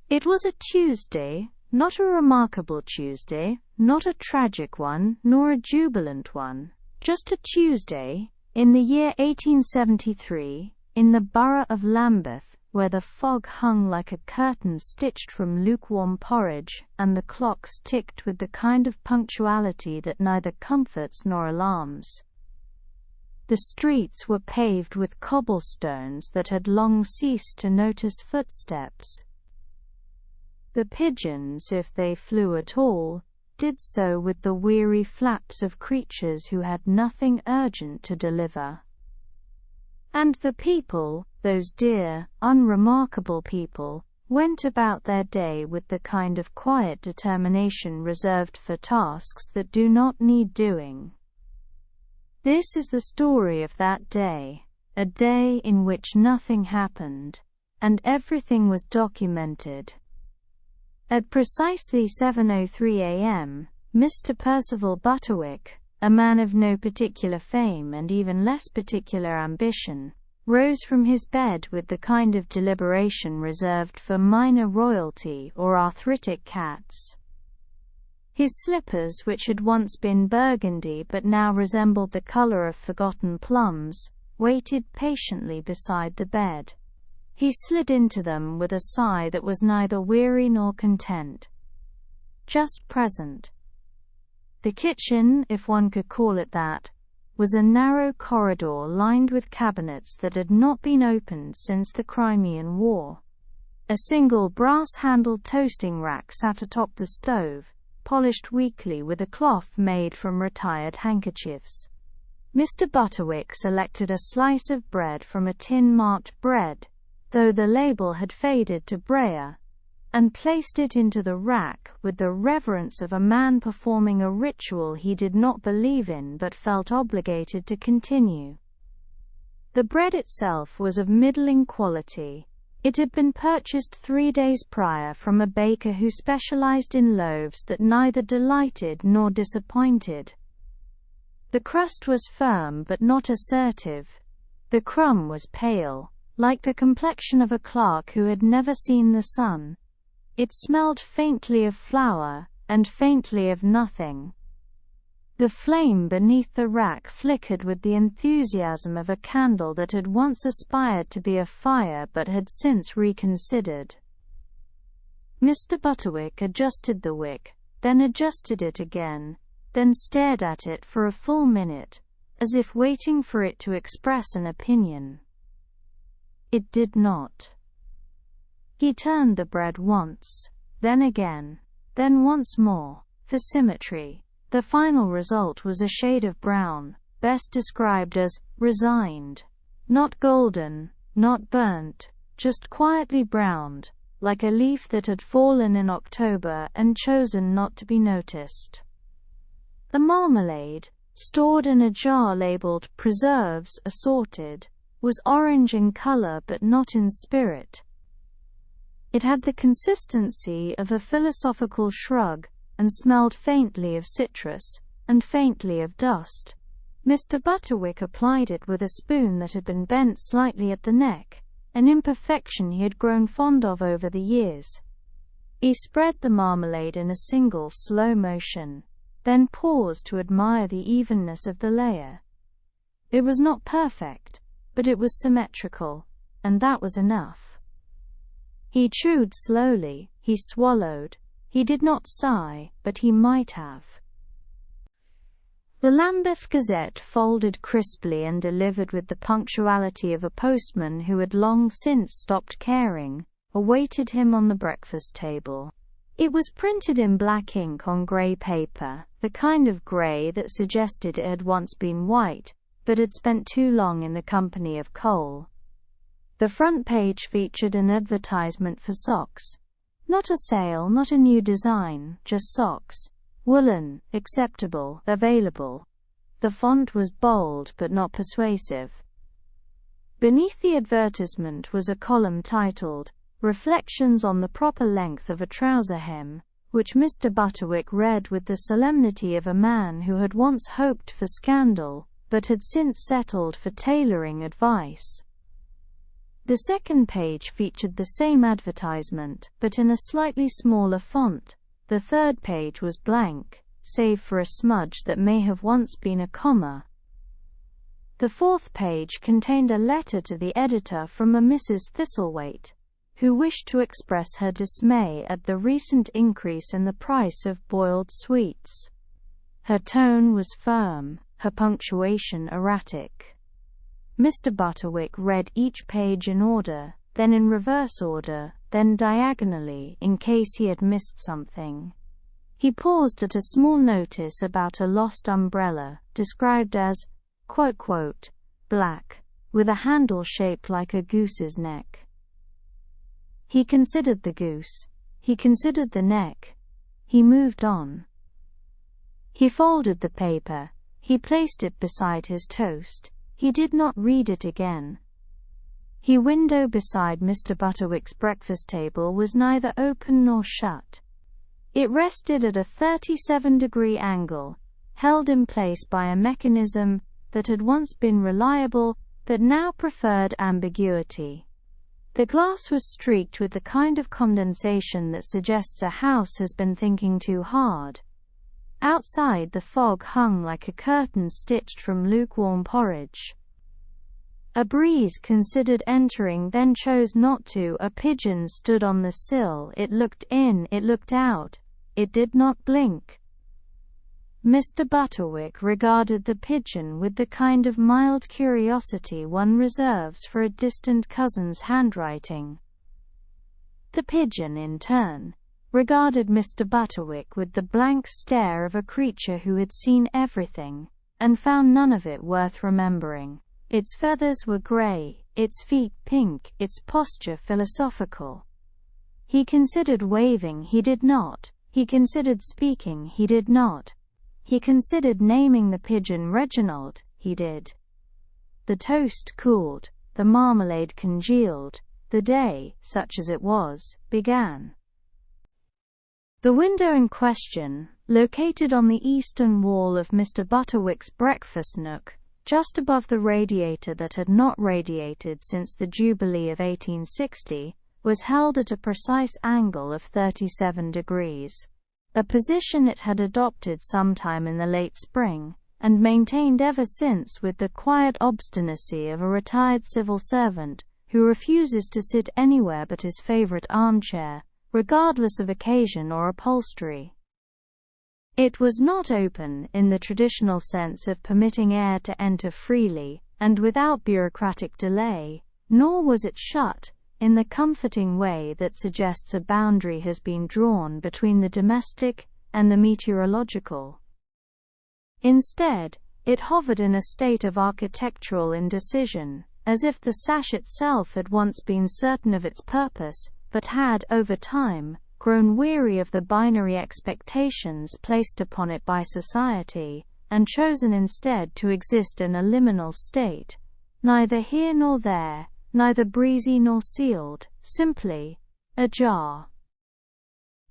It was a Tuesday, not a remarkable Tuesday, not a tragic one, nor a jubilant one, just a Tuesday, in the year 1873, in the borough of Lambeth, where the fog hung like a curtain stitched from lukewarm porridge, and the clocks ticked with the kind of punctuality that neither comforts nor alarms. The streets were paved with cobblestones that had long ceased to notice footsteps. The pigeons, if they flew at all, did so with the weary flaps of creatures who had nothing urgent to deliver. And the people, those dear, unremarkable people, went about their day with the kind of quiet determination reserved for tasks that do not need doing. This is the story of that day, a day in which nothing happened, and everything was documented. At precisely 7:03 a.m., Mr. Percival Butterwick, a man of no particular fame and even less particular ambition, rose from his bed with the kind of deliberation reserved for minor royalty or arthritic cats. His slippers, which had once been burgundy but now resembled the color of forgotten plums, waited patiently beside the bed. He slid into them with a sigh that was neither weary nor content. Just present. The kitchen, if one could call it that, was a narrow corridor lined with cabinets that had not been opened since the Crimean War. A single brass-handled toasting rack sat atop the stove, polished weakly with a cloth made from retired handkerchiefs. Mr. Butterwick selected a slice of bread from a tin marked bread, though the label had faded to Breyer, and placed it into the rack with the reverence of a man performing a ritual he did not believe in but felt obligated to continue. The bread itself was of middling quality. It had been purchased 3 days prior from a baker who specialized in loaves that neither delighted nor disappointed. The crust was firm but not assertive. The crumb was pale, like the complexion of a clerk who had never seen the sun. It smelled faintly of flour, and faintly of nothing. The flame beneath the rack flickered with the enthusiasm of a candle that had once aspired to be a fire but had since reconsidered. Mr. Butterwick adjusted the wick, then adjusted it again, then stared at it for a full minute, as if waiting for it to express an opinion. It did not. He turned the bread once, then again, then once more, for symmetry. The final result was a shade of brown, best described as resigned. Not golden, not burnt, just quietly browned, like a leaf that had fallen in October and chosen not to be noticed. The marmalade, stored in a jar labeled "Preserves Assorted," was orange in color but not in spirit. It had the consistency of a philosophical shrug, and smelled faintly of citrus, and faintly of dust. Mr. Butterwick applied it with a spoon that had been bent slightly at the neck, an imperfection he had grown fond of over the years. He spread the marmalade in a single slow motion, then paused to admire the evenness of the layer. It was not perfect, but it was symmetrical, and that was enough. He chewed slowly, he swallowed. He did not sigh, but he might have. The Lambeth Gazette, folded crisply and delivered with the punctuality of a postman who had long since stopped caring, awaited him on the breakfast table. It was printed in black ink on grey paper, the kind of grey that suggested it had once been white, but had spent too long in the company of coal. The front page featured an advertisement for socks. Not a sale, not a new design, just socks. Woolen, acceptable, available. The font was bold but not persuasive. Beneath the advertisement was a column titled, "Reflections on the Proper Length of a Trouser Hem," which Mr. Butterwick read with the solemnity of a man who had once hoped for scandal, but had since settled for tailoring advice. The second page featured the same advertisement, but in a slightly smaller font. The third page was blank, save for a smudge that may have once been a comma. The fourth page contained a letter to the editor from a Mrs. Thistlethwaite, who wished to express her dismay at the recent increase in the price of boiled sweets. Her tone was firm, her punctuation erratic. Mr. Butterwick read each page in order, then in reverse order, then diagonally, in case he had missed something. He paused at a small notice about a lost umbrella, described as, quote, black, with a handle shaped like a goose's neck. He considered the goose. He considered the neck. He moved on. He folded the paper. He placed it beside his toast. He did not read it again. His window beside Mr. Butterwick's breakfast table was neither open nor shut. It rested at a 37-degree angle, held in place by a mechanism that had once been reliable but now preferred ambiguity. The glass was streaked with the kind of condensation that suggests a house has been thinking too hard. Outside, the fog hung like a curtain stitched from lukewarm porridge. A breeze considered entering, then chose not to. A pigeon stood on the sill. It looked in, it looked out. It did not blink. Mr. Butterwick regarded the pigeon with the kind of mild curiosity one reserves for a distant cousin's handwriting. The pigeon, in turn, regarded Mr. Butterwick with the blank stare of a creature who had seen everything, and found none of it worth remembering. Its feathers were grey, its feet pink, its posture philosophical. He considered waving, he did not. He considered speaking, he did not. He considered naming the pigeon Reginald, he did. The toast cooled, the marmalade congealed, the day, such as it was, began. The window in question, located on the eastern wall of Mr. Butterwick's breakfast nook, just above the radiator that had not radiated since the Jubilee of 1860, was held at a precise angle of 37 degrees, a position it had adopted sometime in the late spring, and maintained ever since with the quiet obstinacy of a retired civil servant who refuses to sit anywhere but his favorite armchair, regardless of occasion or upholstery. It was not open in the traditional sense of permitting air to enter freely and without bureaucratic delay, nor was it shut in the comforting way that suggests a boundary has been drawn between the domestic and the meteorological. Instead, it hovered in a state of architectural indecision, as if the sash itself had once been certain of its purpose, but had, over time, grown weary of the binary expectations placed upon it by society, and chosen instead to exist in a liminal state, neither here nor there, neither breezy nor sealed, simply ajar.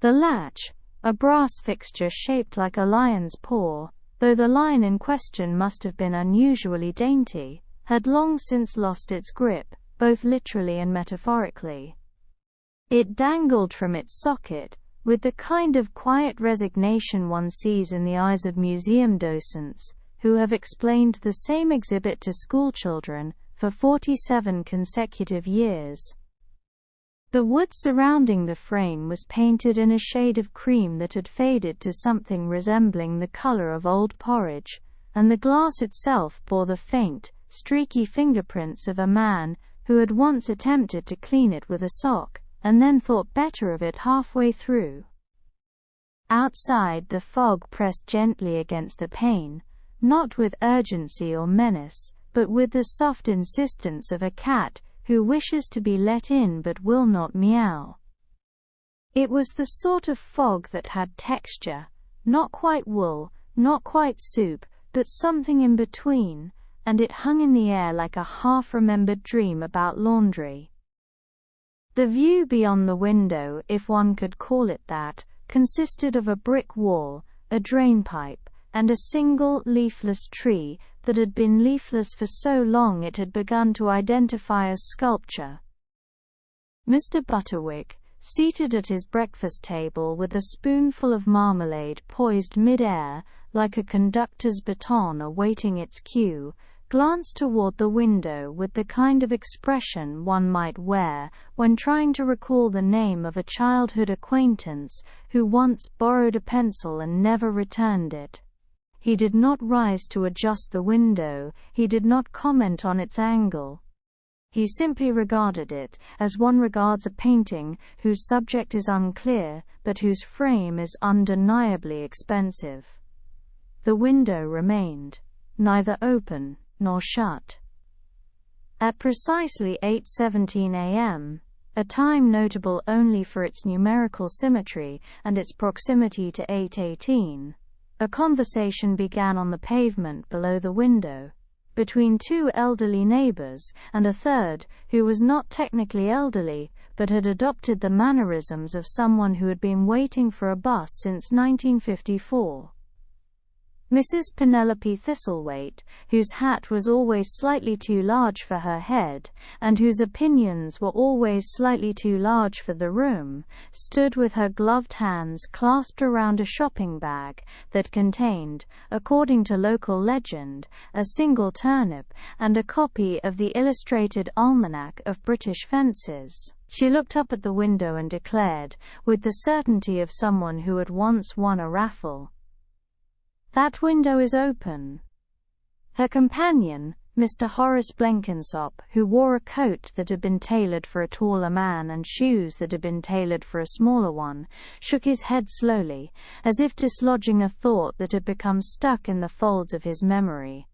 The latch, a brass fixture shaped like a lion's paw, though the lion in question must have been unusually dainty, had long since lost its grip, both literally and metaphorically. It dangled from its socket, with the kind of quiet resignation one sees in the eyes of museum docents, who have explained the same exhibit to schoolchildren for 47 consecutive years. The wood surrounding the frame was painted in a shade of cream that had faded to something resembling the color of old porridge, and the glass itself bore the faint, streaky fingerprints of a man who had once attempted to clean it with a sock, and then thought better of it halfway through. Outside, the fog pressed gently against the pane, not with urgency or menace, but with the soft insistence of a cat who wishes to be let in but will not meow. It was the sort of fog that had texture, not quite wool, not quite soup, but something in between, and it hung in the air like a half-remembered dream about laundry. The view beyond the window, if one could call it that, consisted of a brick wall, a drainpipe, and a single, leafless tree that had been leafless for so long it had begun to identify as sculpture, Mr. Butterwick, seated at his breakfast table with a spoonful of marmalade poised mid-air, like a conductor's baton awaiting its cue, glanced toward the window with the kind of expression one might wear when trying to recall the name of a childhood acquaintance who once borrowed a pencil and never returned it. He did not rise to adjust the window, he did not comment on its angle. He simply regarded it, as one regards a painting whose subject is unclear, but whose frame is undeniably expensive. The window remained, neither open nor shut. At precisely 8:17 a.m., a time notable only for its numerical symmetry and its proximity to 8:18, a conversation began on the pavement below the window, between two elderly neighbors and a third, who was not technically elderly, but had adopted the mannerisms of someone who had been waiting for a bus since 1954. Mrs. Penelope Thistlethwaite, whose hat was always slightly too large for her head, and whose opinions were always slightly too large for the room, stood with her gloved hands clasped around a shopping bag that contained, according to local legend, a single turnip and a copy of the Illustrated Almanac of British Fences. She looked up at the window and declared, with the certainty of someone who had once won a raffle, "That window is open." Her companion, Mr. Horace Blenkinsop, who wore a coat that had been tailored for a taller man and shoes that had been tailored for a smaller one, shook his head slowly, as if dislodging a thought that had become stuck in the folds of his memory.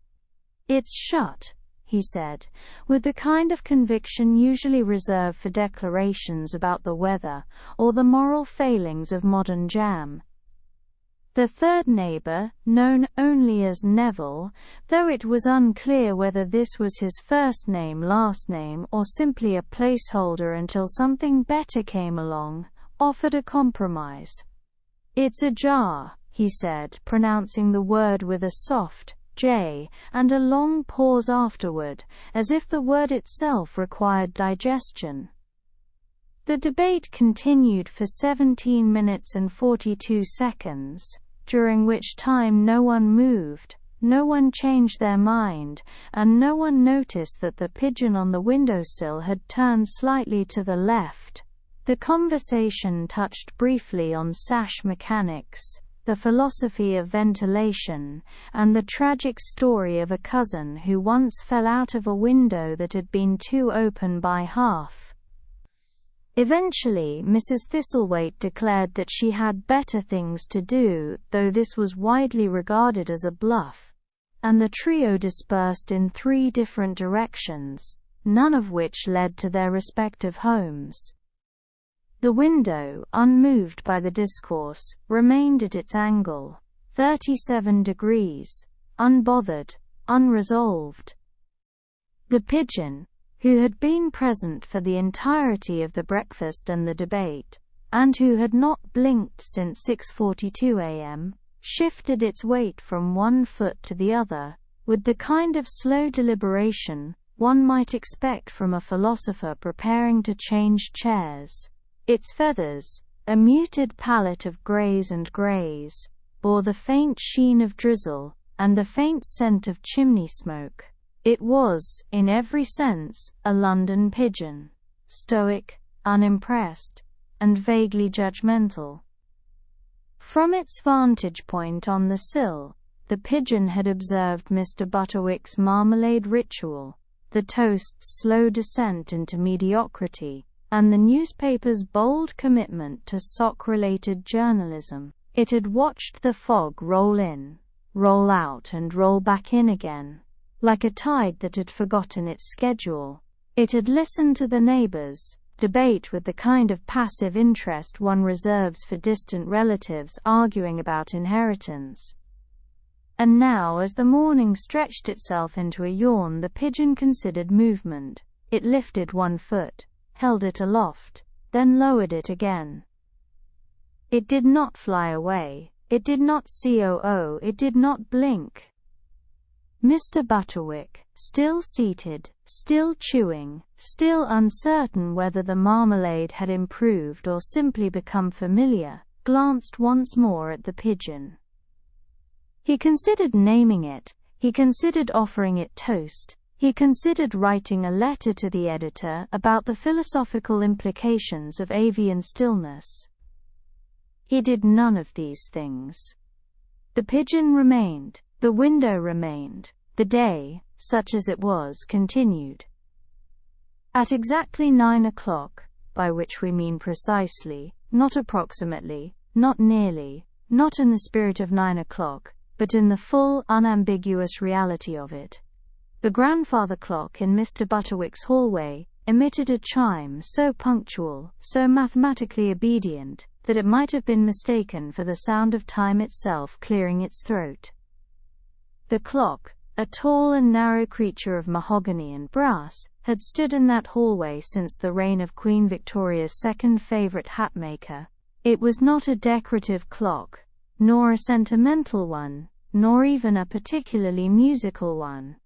"It's shut," he said, with the kind of conviction usually reserved for declarations about the weather or the moral failings of modern jam. The third neighbor, known only as Neville, though it was unclear whether this was his first name, last name, or simply a placeholder until something better came along, offered a compromise. "It's ajar," he said, pronouncing the word with a soft J, and a long pause afterward, as if the word itself required digestion. The debate continued for 17 minutes and 42 seconds. During which time no one moved, no one changed their mind, and no one noticed that the pigeon on the windowsill had turned slightly to the left. The conversation touched briefly on sash mechanics, the philosophy of ventilation, and the tragic story of a cousin who once fell out of a window that had been too open by half. Eventually, Mrs. Thistlethwaite declared that she had better things to do, though this was widely regarded as a bluff, and the trio dispersed in 3 different directions, none of which led to their respective homes. The window, unmoved by the discourse, remained at its angle, 37 degrees, unbothered, unresolved. The pigeon, who had been present for the entirety of the breakfast and the debate, and who had not blinked since 6:42 a.m., shifted its weight from one foot to the other, with the kind of slow deliberation one might expect from a philosopher preparing to change chairs. Its feathers, a muted palette of grays and greys, bore the faint sheen of drizzle, and the faint scent of chimney smoke. It was, in every sense, a London pigeon, stoic, unimpressed, and vaguely judgmental. From its vantage point on the sill, the pigeon had observed Mr. Butterwick's marmalade ritual, the toast's slow descent into mediocrity, and the newspaper's bold commitment to sock-related journalism. It had watched the fog roll in, roll out and roll back in again, like a tide that had forgotten its schedule. It had listened to the neighbors debate with the kind of passive interest one reserves for distant relatives arguing about inheritance. And now, as the morning stretched itself into a yawn, the pigeon considered movement. It lifted one foot, held it aloft, then lowered it again. It did not fly away. It did not COO. It did not blink. Mr. Butterwick, still seated, still chewing, still uncertain whether the marmalade had improved or simply become familiar, glanced once more at the pigeon. He considered naming it, he considered offering it toast, he considered writing a letter to the editor about the philosophical implications of avian stillness. He did none of these things. The pigeon remained, the window remained, the day, such as it was, continued. At exactly 9 o'clock, by which we mean precisely, not approximately, not nearly, not in the spirit of 9 o'clock, but in the full, unambiguous reality of it, the grandfather clock in Mr. Butterwick's hallway emitted a chime so punctual, so mathematically obedient, that it might have been mistaken for the sound of time itself clearing its throat. The clock, a tall and narrow creature of mahogany and brass, had stood in that hallway since the reign of Queen Victoria's second favorite hatmaker. It was not a decorative clock, nor a sentimental one, nor even a particularly musical one.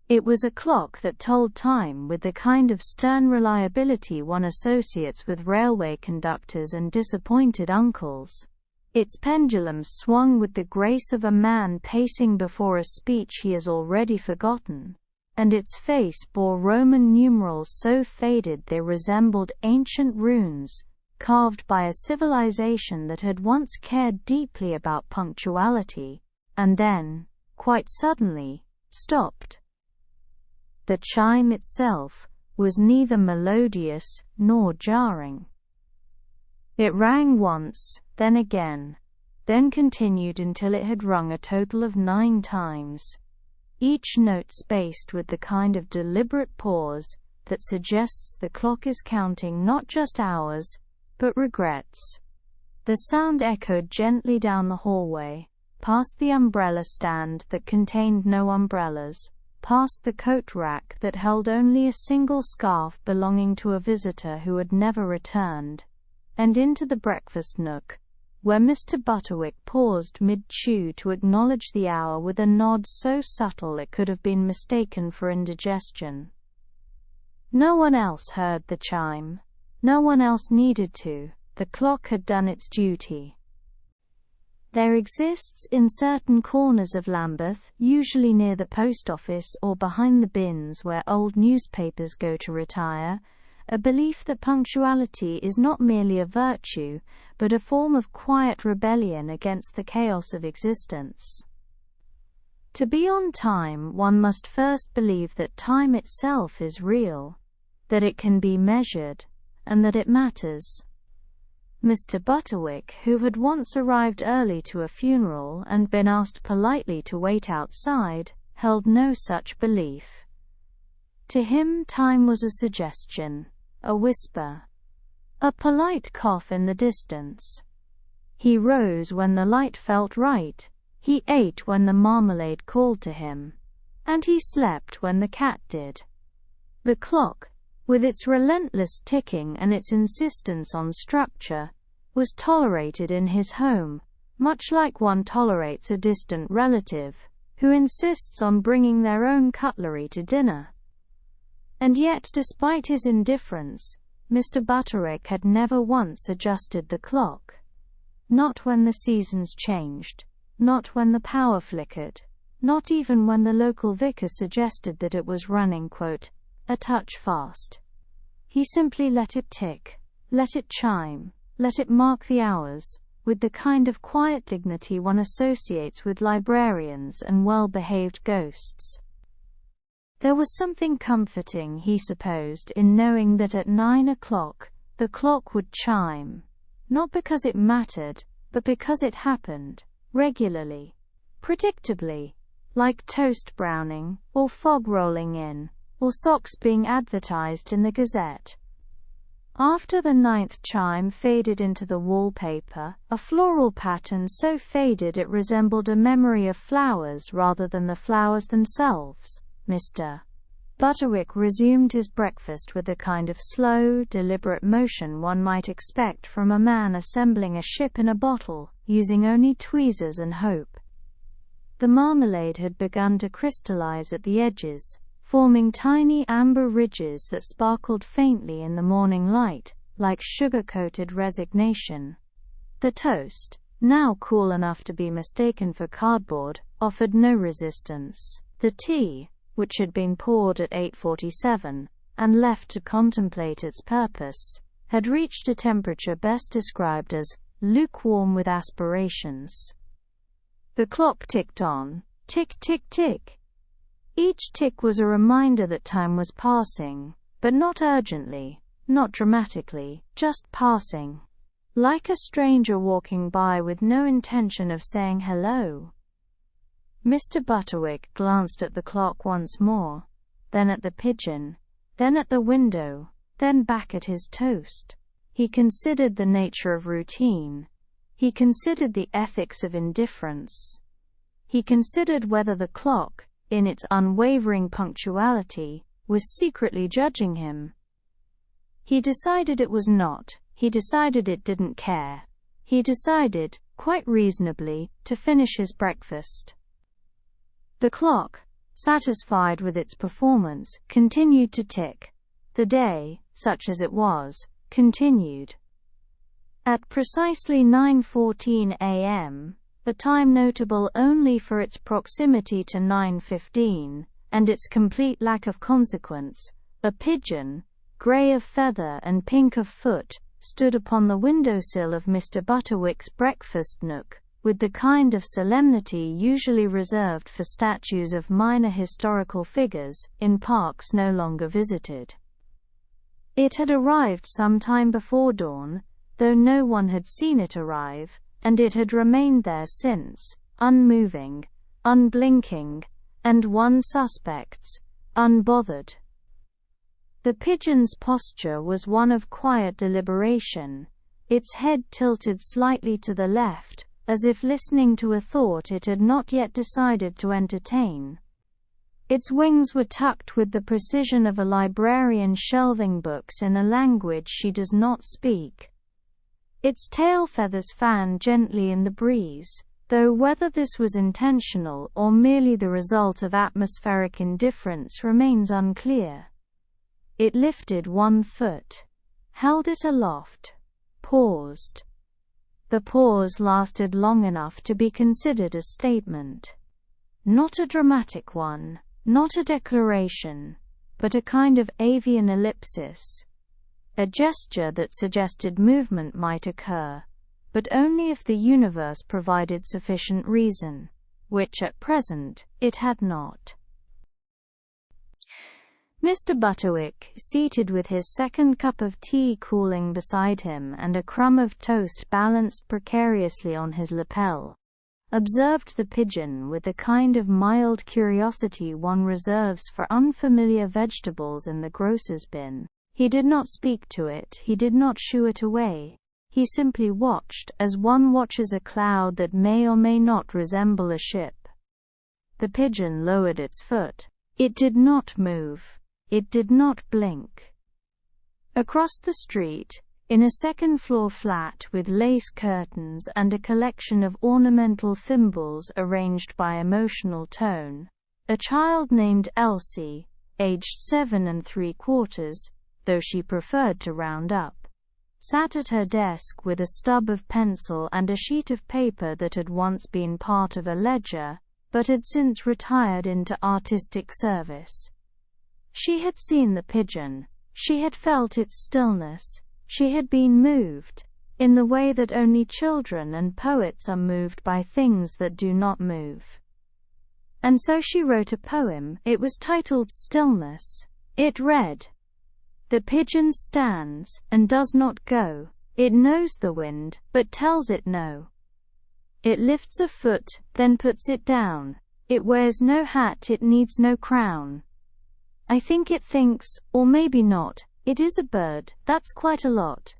It was a clock that told time with the kind of stern reliability one associates with railway conductors and disappointed uncles. Its pendulum swung with the grace of a man pacing before a speech he has already forgotten, and its face bore Roman numerals so faded they resembled ancient runes, carved by a civilization that had once cared deeply about punctuality, and then, quite suddenly, stopped. The chime itself was neither melodious nor jarring. It rang once, then again, then continued until it had rung a total of 9 times, each note spaced with the kind of deliberate pause that suggests the clock is counting not just hours, but regrets. The sound echoed gently down the hallway, past the umbrella stand that contained no umbrellas, past the coat rack that held only a single scarf belonging to a visitor who had never returned, and into the breakfast nook, where Mr. Butterwick paused mid-chew to acknowledge the hour with a nod so subtle it could have been mistaken for indigestion. No one else heard the chime. No one else needed to. The clock had done its duty. There exists in certain corners of Lambeth, usually near the post office or behind the bins where old newspapers go to retire, a belief that punctuality is not merely a virtue, but a form of quiet rebellion against the chaos of existence. To be on time, one must first believe that time itself is real, that it can be measured, and that it matters. Mr. Butterwick, who had once arrived early to a funeral and been asked politely to wait outside, held no such belief. To him time was a suggestion, a whisper, a polite cough in the distance. He rose when the light felt right, he ate when the marmalade called to him, and he slept when the cat did. The clock, with its relentless ticking and its insistence on structure, was tolerated in his home, much like one tolerates a distant relative, who insists on bringing their own cutlery to dinner. And yet, despite his indifference, Mr. Butterwick had never once adjusted the clock. Not when the seasons changed, not when the power flickered, not even when the local vicar suggested that it was running, quote, a touch fast. He simply let it tick, let it chime, let it mark the hours, with the kind of quiet dignity one associates with librarians and well-behaved ghosts. There was something comforting, he supposed, in knowing that at 9 o'clock, the clock would chime, not because it mattered, but because it happened, regularly, predictably, like toast browning, or fog rolling in, or socks being advertised in the Gazette. After the 9th chime faded into the wallpaper, a floral pattern so faded it resembled a memory of flowers rather than the flowers themselves, Mr. Butterwick resumed his breakfast with the kind of slow, deliberate motion one might expect from a man assembling a ship in a bottle, using only tweezers and hope. The marmalade had begun to crystallize at the edges, forming tiny amber ridges that sparkled faintly in the morning light, like sugar-coated resignation. The toast, now cool enough to be mistaken for cardboard, offered no resistance. The tea, which had been poured at 8:47, and left to contemplate its purpose, had reached a temperature best described as lukewarm with aspirations. The clock ticked on, tick tick tick. Each tick was a reminder that time was passing, but not urgently, not dramatically, just passing. Like a stranger walking by with no intention of saying hello. Mr. Butterwick glanced at the clock once more, then at the pigeon, then at the window, then back at his toast. He considered the nature of routine. He considered the ethics of indifference. He considered whether the clock, in its unwavering punctuality, was secretly judging him. He decided it was not. He decided it didn't care. He decided, quite reasonably, to finish his breakfast. The clock, satisfied with its performance, continued to tick. The day, such as it was, continued. At precisely 9:14 a.m., a time notable only for its proximity to 9:15, and its complete lack of consequence, a pigeon, grey of feather and pink of foot, stood upon the windowsill of Mr. Butterwick's breakfast nook, with the kind of solemnity usually reserved for statues of minor historical figures, in parks no longer visited. It had arrived some time before dawn, though no one had seen it arrive, and it had remained there since, unmoving, unblinking, and one suspects, unbothered. The pigeon's posture was one of quiet deliberation, its head tilted slightly to the left, as if listening to a thought it had not yet decided to entertain. Its wings were tucked with the precision of a librarian shelving books in a language she does not speak. Its tail feathers fanned gently in the breeze, though whether this was intentional or merely the result of atmospheric indifference remains unclear. It lifted one foot, held it aloft, paused. The pause lasted long enough to be considered a statement. Not a dramatic one, not a declaration, but a kind of avian ellipsis. A gesture that suggested movement might occur, but only if the universe provided sufficient reason, which at present it had not. Mr. Butterwick, seated with his second cup of tea cooling beside him and a crumb of toast balanced precariously on his lapel, observed the pigeon with the kind of mild curiosity one reserves for unfamiliar vegetables in the grocer's bin. He did not speak to it, he did not shoo it away. He simply watched, as one watches a cloud that may or may not resemble a ship. The pigeon lowered its foot. It did not move. It did not blink. Across the street, in a second-floor flat with lace curtains and a collection of ornamental thimbles arranged by emotional tone, a child named Elsie, aged 7 3/4, though she preferred to round up, sat at her desk with a stub of pencil and a sheet of paper that had once been part of a ledger, but had since retired into artistic service. She had seen the pigeon. She had felt its stillness. She had been moved, in the way that only children and poets are moved by things that do not move. And so she wrote a poem. It was titled Stillness. It read, "The pigeon stands, and does not go. It knows the wind, but tells it no. It lifts a foot, then puts it down. It wears no hat, it needs no crown. I think it thinks, or maybe not. It is a bird, that's quite a lot."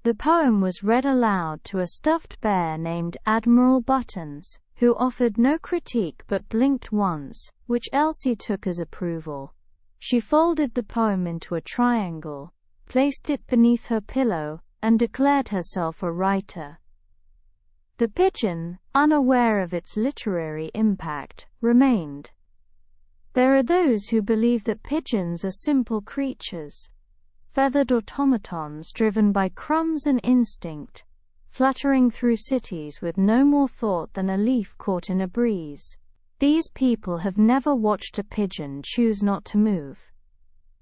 The poem was read aloud to a stuffed bear named Admiral Buttons, who offered no critique but blinked once, which Elsie took as approval. She folded the poem into a triangle, placed it beneath her pillow, and declared herself a writer. The pigeon, unaware of its literary impact, remained. There are those who believe that pigeons are simple creatures, feathered automatons driven by crumbs and instinct, fluttering through cities with no more thought than a leaf caught in a breeze. These people have never watched a pigeon choose not to move.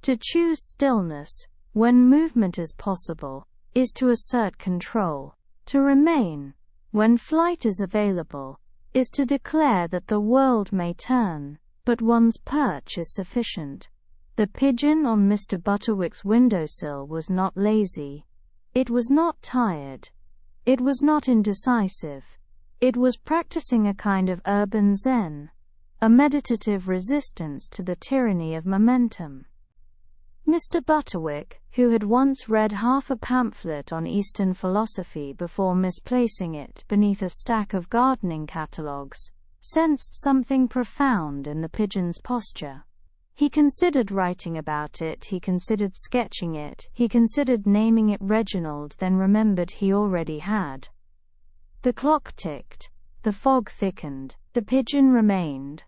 To choose stillness, when movement is possible, is to assert control. To remain, when flight is available, is to declare that the world may turn, but one's perch is sufficient. The pigeon on Mr. Butterwick's windowsill was not lazy. It was not tired. It was not indecisive. It was practicing a kind of urban zen, a meditative resistance to the tyranny of momentum. Mr. Butterwick, who had once read half a pamphlet on Eastern philosophy before misplacing it beneath a stack of gardening catalogues, sensed something profound in the pigeon's posture. He considered writing about it, he considered sketching it, he considered naming it Reginald, then remembered he already had. The clock ticked, the fog thickened, the pigeon remained.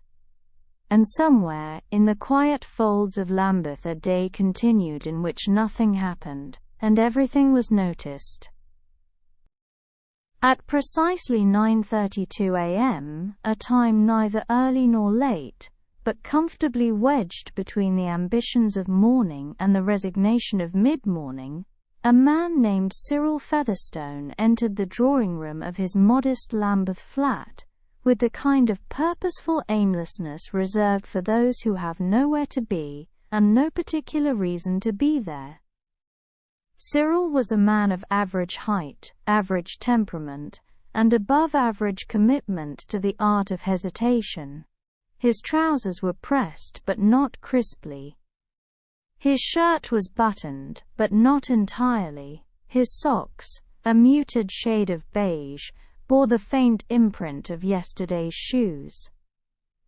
And somewhere, in the quiet folds of Lambeth, a day continued in which nothing happened, and everything was noticed. At precisely 9:32 a.m., a time neither early nor late, but comfortably wedged between the ambitions of morning and the resignation of mid-morning, a man named Cyril Featherstone entered the drawing-room of his modest Lambeth flat, with the kind of purposeful aimlessness reserved for those who have nowhere to be, and no particular reason to be there. Cyril was a man of average height, average temperament, and above-average commitment to the art of hesitation. His trousers were pressed but not crisply. His shirt was buttoned, but not entirely. His socks, a muted shade of beige, bore the faint imprint of yesterday's shoes.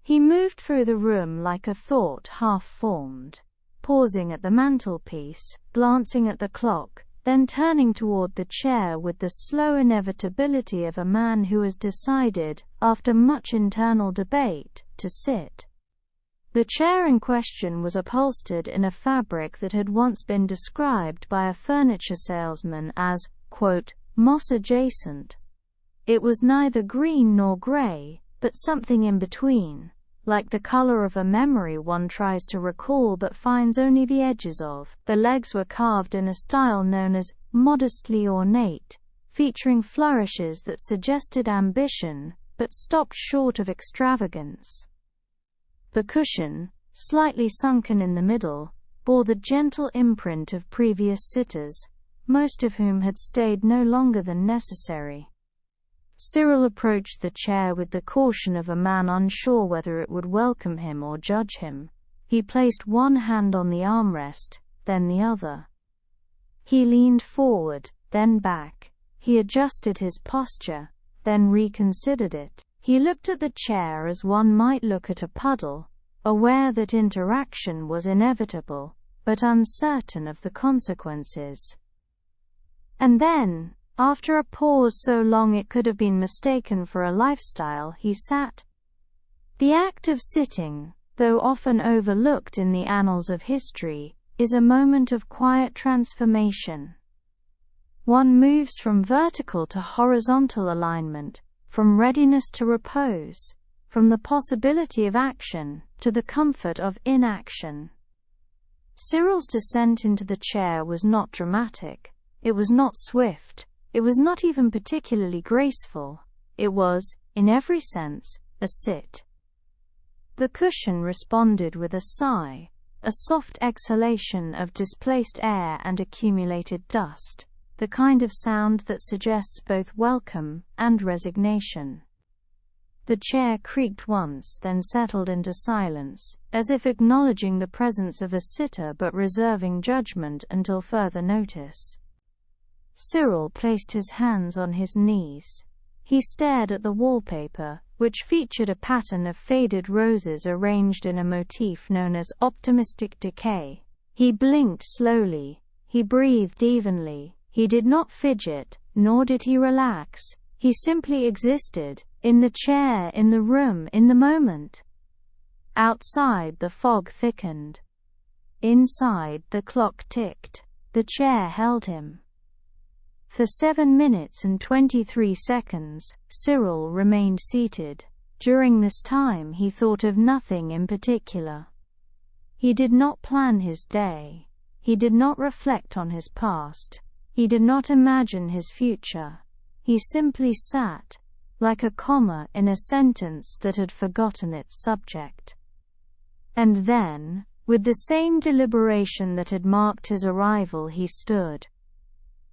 He moved through the room like a thought half-formed, pausing at the mantelpiece, glancing at the clock, then turning toward the chair with the slow inevitability of a man who has decided, after much internal debate, to sit. The chair in question was upholstered in a fabric that had once been described by a furniture salesman as, quote, moss-adjacent. It was neither green nor gray, but something in between, like the color of a memory one tries to recall but finds only the edges of. The legs were carved in a style known as modestly ornate, featuring flourishes that suggested ambition, but stopped short of extravagance. The cushion, slightly sunken in the middle, bore the gentle imprint of previous sitters, most of whom had stayed no longer than necessary. Cyril approached the chair with the caution of a man unsure whether it would welcome him or judge him. He placed one hand on the armrest, then the other. He leaned forward, then back. He adjusted his posture, then reconsidered it. He looked at the chair as one might look at a puddle, aware that interaction was inevitable, but uncertain of the consequences. And then, after a pause so long it could have been mistaken for a lifestyle, he sat. The act of sitting, though often overlooked in the annals of history, is a moment of quiet transformation. One moves from vertical to horizontal alignment, from readiness to repose, from the possibility of action to the comfort of inaction. Cyril's descent into the chair was not dramatic. It was not swift. It was not even particularly graceful. It was, in every sense, a sit. The cushion responded with a sigh, a soft exhalation of displaced air and accumulated dust, the kind of sound that suggests both welcome and resignation. The chair creaked once, then settled into silence, as if acknowledging the presence of a sitter but reserving judgment until further notice. Cyril placed his hands on his knees. He stared at the wallpaper, which featured a pattern of faded roses arranged in a motif known as optimistic decay. He blinked slowly. He breathed evenly. He did not fidget, nor did he relax. He simply existed, in the chair, in the room, in the moment. Outside, the fog thickened. Inside, the clock ticked. The chair held him. For 7 minutes and 23 seconds, Cyril remained seated. During this time he thought of nothing in particular. He did not plan his day. He did not reflect on his past. He did not imagine his future. He simply sat, like a comma in a sentence that had forgotten its subject. And then, with the same deliberation that had marked his arrival, he stood.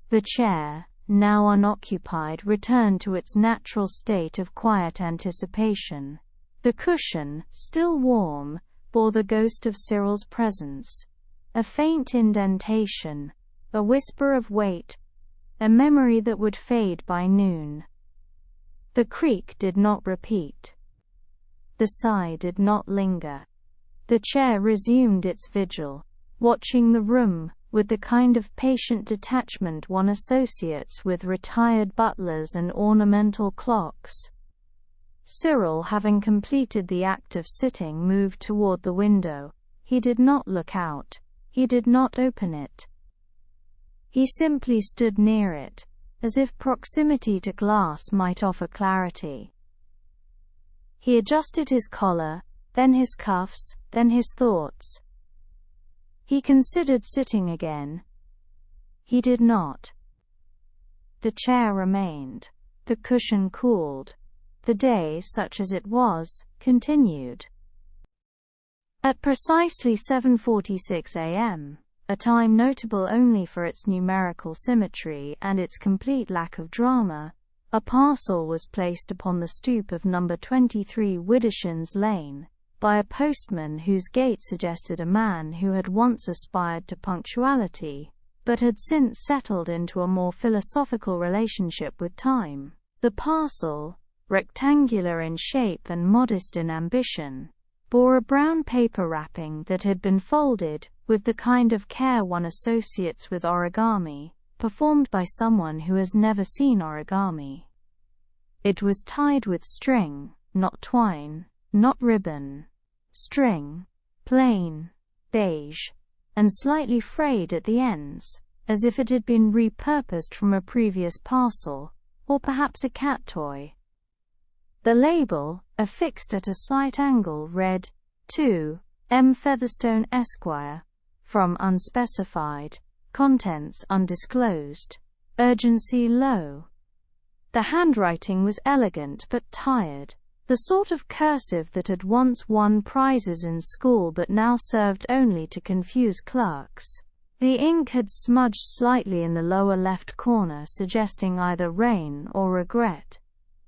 The chair, now unoccupied, returned to its natural state of quiet anticipation. The cushion, still warm, bore the ghost of Cyril's presence. A faint indentation, a whisper of weight, a memory that would fade by noon. The creak did not repeat. The sigh did not linger. The chair resumed its vigil, watching the room, with the kind of patient detachment one associates with retired butlers and ornamental clocks. Cyril, having completed the act of sitting, moved toward the window. He did not look out. He did not open it. He simply stood near it, as if proximity to glass might offer clarity. He adjusted his collar, then his cuffs, then his thoughts. He considered sitting again. He did not. The chair remained. The cushion cooled. The day, such as it was, continued. At precisely 7:46 a.m., a time notable only for its numerical symmetry and its complete lack of drama, a parcel was placed upon the stoop of number 23 Widdershins Lane, by a postman whose gait suggested a man who had once aspired to punctuality, but had since settled into a more philosophical relationship with time. The parcel, rectangular in shape and modest in ambition, bore a brown paper wrapping that had been folded, with the kind of care one associates with origami, performed by someone who has never seen origami. It was tied with string, not twine, not ribbon. String, plain, beige, and slightly frayed at the ends, as if it had been repurposed from a previous parcel, or perhaps a cat toy. The label, affixed at a slight angle, read, "To M. Featherstone, Esquire, from unspecified, contents undisclosed, urgency low." The handwriting was elegant but tired, the sort of cursive that had once won prizes in school but now served only to confuse clerks. The ink had smudged slightly in the lower left corner, suggesting either rain or regret.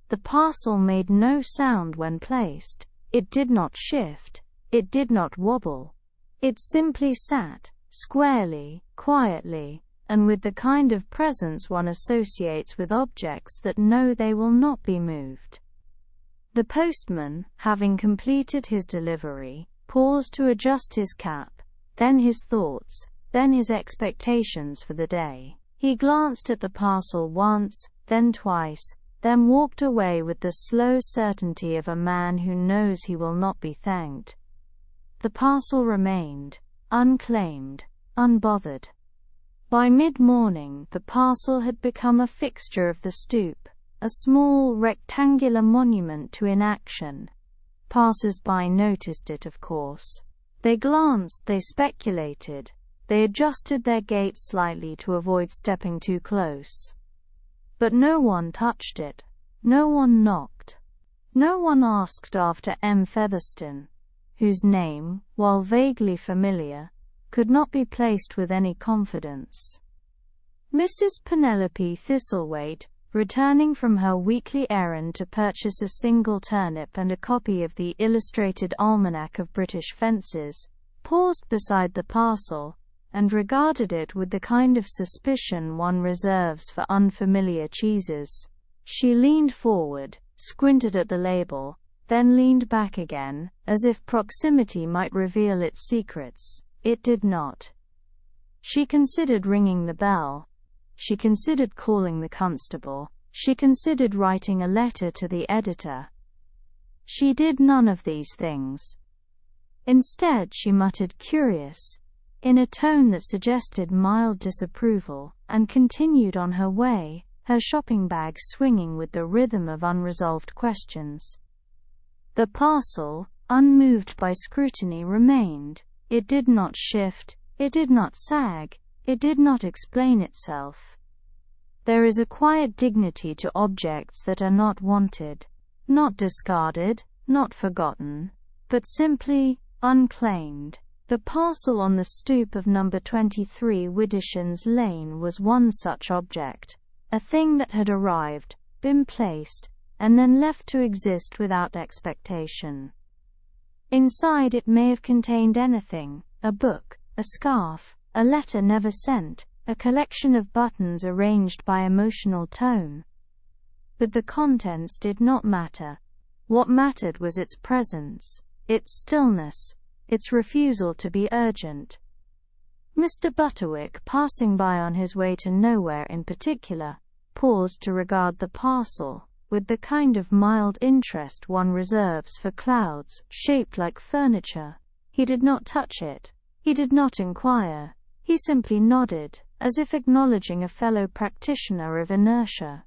The parcel made no sound when placed. It did not shift. It did not wobble. It simply sat, squarely, quietly, and with the kind of presence one associates with objects that know they will not be moved. The postman, having completed his delivery, paused to adjust his cap, then his thoughts, then his expectations for the day. He glanced at the parcel once, then twice, then walked away with the slow certainty of a man who knows he will not be thanked. The parcel remained, unclaimed, unbothered. By mid-morning, the parcel had become a fixture of the stoop, a small rectangular monument to inaction. Passers-by noticed it, of course. They glanced, they speculated, they adjusted their gait slightly to avoid stepping too close. But no one touched it. No one knocked. No one asked after M. Featherstone, whose name, while vaguely familiar, could not be placed with any confidence. Mrs. Penelope Thistlethwaite, returning from her weekly errand to purchase a single turnip and a copy of the Illustrated Almanac of British Fences, paused beside the parcel, and regarded it with the kind of suspicion one reserves for unfamiliar cheeses. She leaned forward, squinted at the label, then leaned back again, as if proximity might reveal its secrets. It did not. She considered ringing the bell. She considered calling the constable. She considered writing a letter to the editor. She did none of these things. Instead, she muttered "curious" in a tone that suggested mild disapproval, and continued on her way, her shopping bag swinging with the rhythm of unresolved questions. The parcel, unmoved by scrutiny, remained. It did not shift, it did not sag, it did not explain itself. There is a quiet dignity to objects that are not wanted, not discarded, not forgotten, but simply unclaimed. The parcel on the stoop of number 23 Widdershins Lane was one such object, a thing that had arrived, been placed, and then left to exist without expectation. Inside it may have contained anything: a book, a scarf, a letter never sent, a collection of buttons arranged by emotional tone. But the contents did not matter. What mattered was its presence, its stillness, its refusal to be urgent. Mr. Butterwick, passing by on his way to nowhere in particular, paused to regard the parcel, with the kind of mild interest one reserves for clouds shaped like furniture. He did not touch it. He did not inquire. He simply nodded, as if acknowledging a fellow practitioner of inertia.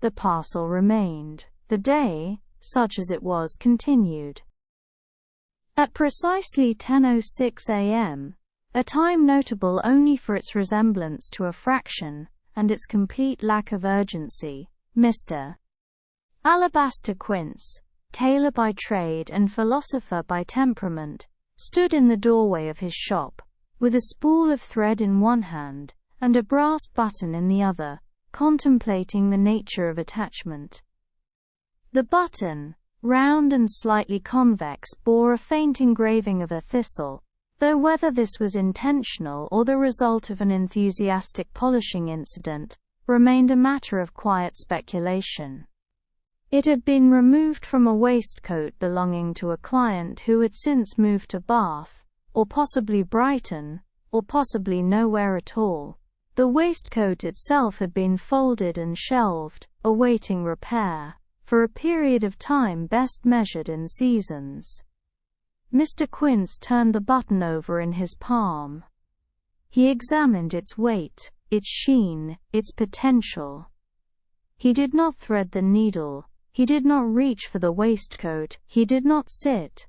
The parcel remained. The day, such as it was, continued. At precisely 10:06 a.m., a time notable only for its resemblance to a fraction, and its complete lack of urgency, Mr. Alabaster Quince, tailor by trade and philosopher by temperament, stood in the doorway of his shop, with a spool of thread in one hand, and a brass button in the other, contemplating the nature of attachment. The button, round and slightly convex, bore a faint engraving of a thistle, though whether this was intentional or the result of an enthusiastic polishing incident, remained a matter of quiet speculation. It had been removed from a waistcoat belonging to a client who had since moved to Bath, or possibly Brighton, or possibly nowhere at all. The waistcoat itself had been folded and shelved, awaiting repair, for a period of time best measured in seasons. Mr. Quince turned the button over in his palm. He examined its weight, its sheen, its potential. He did not thread the needle. He did not reach for the waistcoat. He did not sit.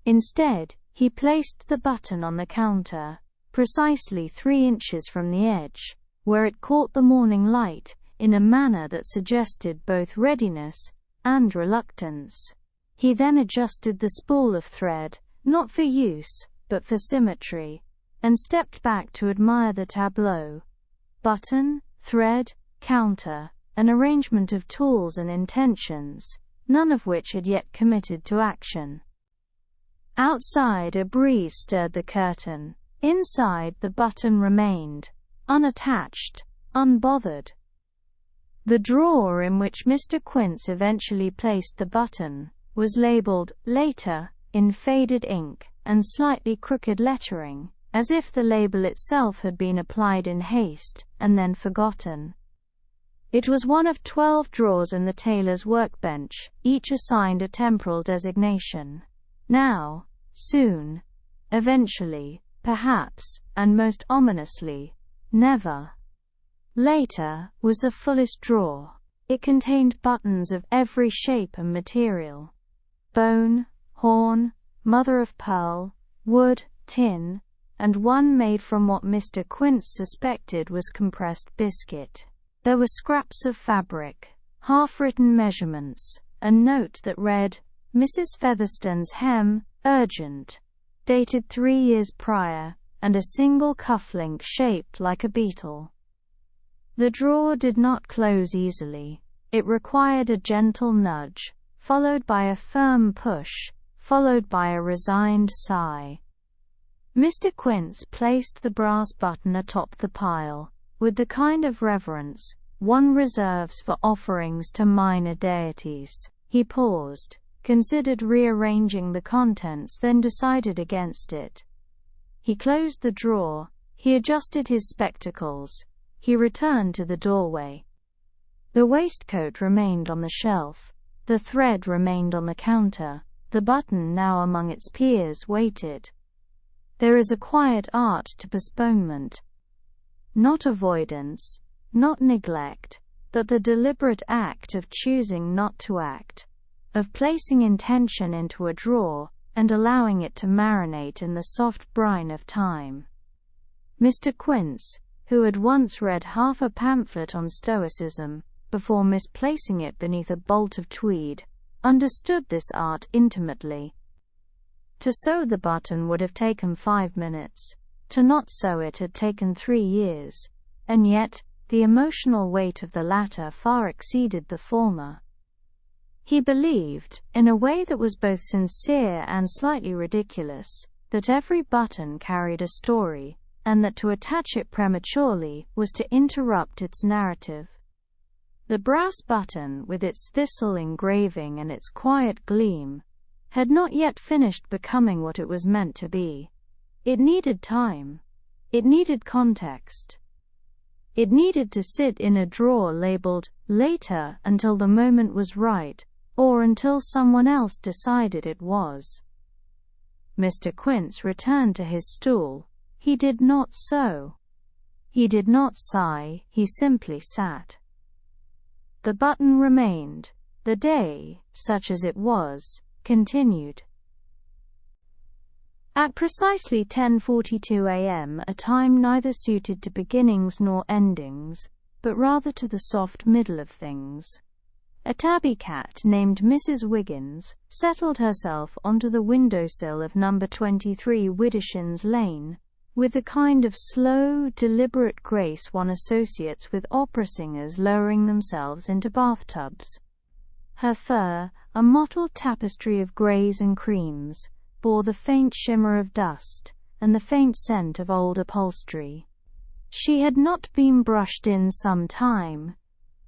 Instead, he placed the button on the counter, precisely 3 inches from the edge, where it caught the morning light, in a manner that suggested both readiness and reluctance. He then adjusted the spool of thread, not for use, but for symmetry, and stepped back to admire the tableau. Button, thread, counter, an arrangement of tools and intentions, none of which had yet committed to action. Outside, a breeze stirred the curtain. Inside, the button remained, unattached, unbothered. The drawer in which Mr. Quince eventually placed the button was labeled "Later" in faded ink and slightly crooked lettering, as if the label itself had been applied in haste and then forgotten. It was one of 12 drawers in the tailor's workbench, each assigned a temporal designation. Now, soon, eventually, perhaps, and most ominously, never. Later was the fullest drawer. It contained buttons of every shape and material: bone, horn, mother of pearl, wood, tin, and one made from what Mr. Quince suspected was compressed biscuit. There were scraps of fabric, half-written measurements, a note that read, "Mrs. Featherstone's hem, urgent," dated 3 years prior, and a single cufflink shaped like a beetle. The drawer did not close easily. It required a gentle nudge, followed by a firm push, followed by a resigned sigh. Mr. Quince placed the brass button atop the pile, with the kind of reverence one reserves for offerings to minor deities. He paused, considered rearranging the contents, then decided against it. He closed the drawer. He adjusted his spectacles. He returned to the doorway. The waistcoat remained on the shelf. The thread remained on the counter. The button, now among its peers, waited. There is a quiet art to postponement. Not avoidance, not neglect, but the deliberate act of choosing not to act, of placing intention into a drawer, and allowing it to marinate in the soft brine of time. Mr. Quince, who had once read half a pamphlet on Stoicism, before misplacing it beneath a bolt of tweed, understood this art intimately. To sew the button would have taken 5 minutes. To not sew it had taken 3 years, and yet the emotional weight of the latter far exceeded the former. He believed, in a way that was both sincere and slightly ridiculous, that every button carried a story, and that to attach it prematurely was to interrupt its narrative. The brass button, with its thistle engraving and its quiet gleam, had not yet finished becoming what it was meant to be. It needed time. It needed context. It needed to sit in a drawer labeled "Later" until the moment was right, or until someone else decided it was. Mr. Quince returned to his stool. He did not sew. He did not sigh, he simply sat. The button remained. The day, such as it was, continued. At precisely 10:42 a.m., a time neither suited to beginnings nor endings, but rather to the soft middle of things, a tabby cat named Mrs. Wiggins settled herself onto the windowsill of number 23 Widdershins Lane, with the kind of slow, deliberate grace one associates with opera singers lowering themselves into bathtubs. Her fur, a mottled tapestry of greys and creams, bore the faint shimmer of dust, and the faint scent of old upholstery. She had not been brushed in some time,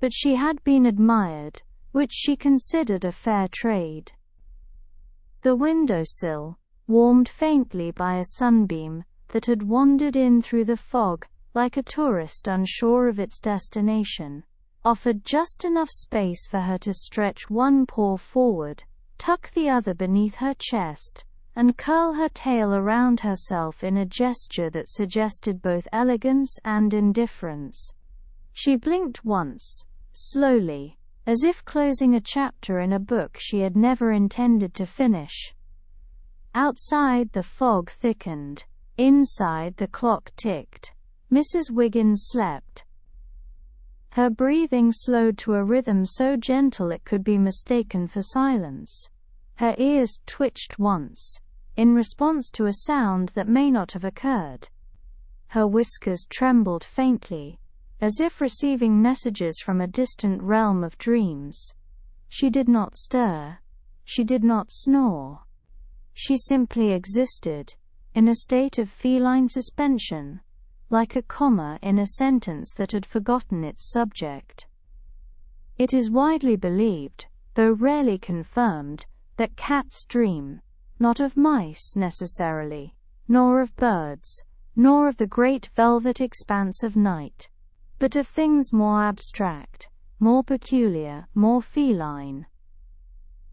but she had been admired, which she considered a fair trade. The windowsill, warmed faintly by a sunbeam that had wandered in through the fog, like a tourist unsure of its destination, offered just enough space for her to stretch one paw forward, tuck the other beneath her chest, and curl her tail around herself in a gesture that suggested both elegance and indifference. She blinked once, slowly, as if closing a chapter in a book she had never intended to finish. Outside, the fog thickened. Inside, the clock ticked. Mrs. Wiggins slept. Her breathing slowed to a rhythm so gentle it could be mistaken for silence. Her ears twitched once, in response to a sound that may not have occurred. Her whiskers trembled faintly, as if receiving messages from a distant realm of dreams. She did not stir. She did not snore. She simply existed, in a state of feline suspension, like a comma in a sentence that had forgotten its subject. It is widely believed, though rarely confirmed, that cats dream, not of mice necessarily, nor of birds, nor of the great velvet expanse of night, but of things more abstract, more peculiar, more feline.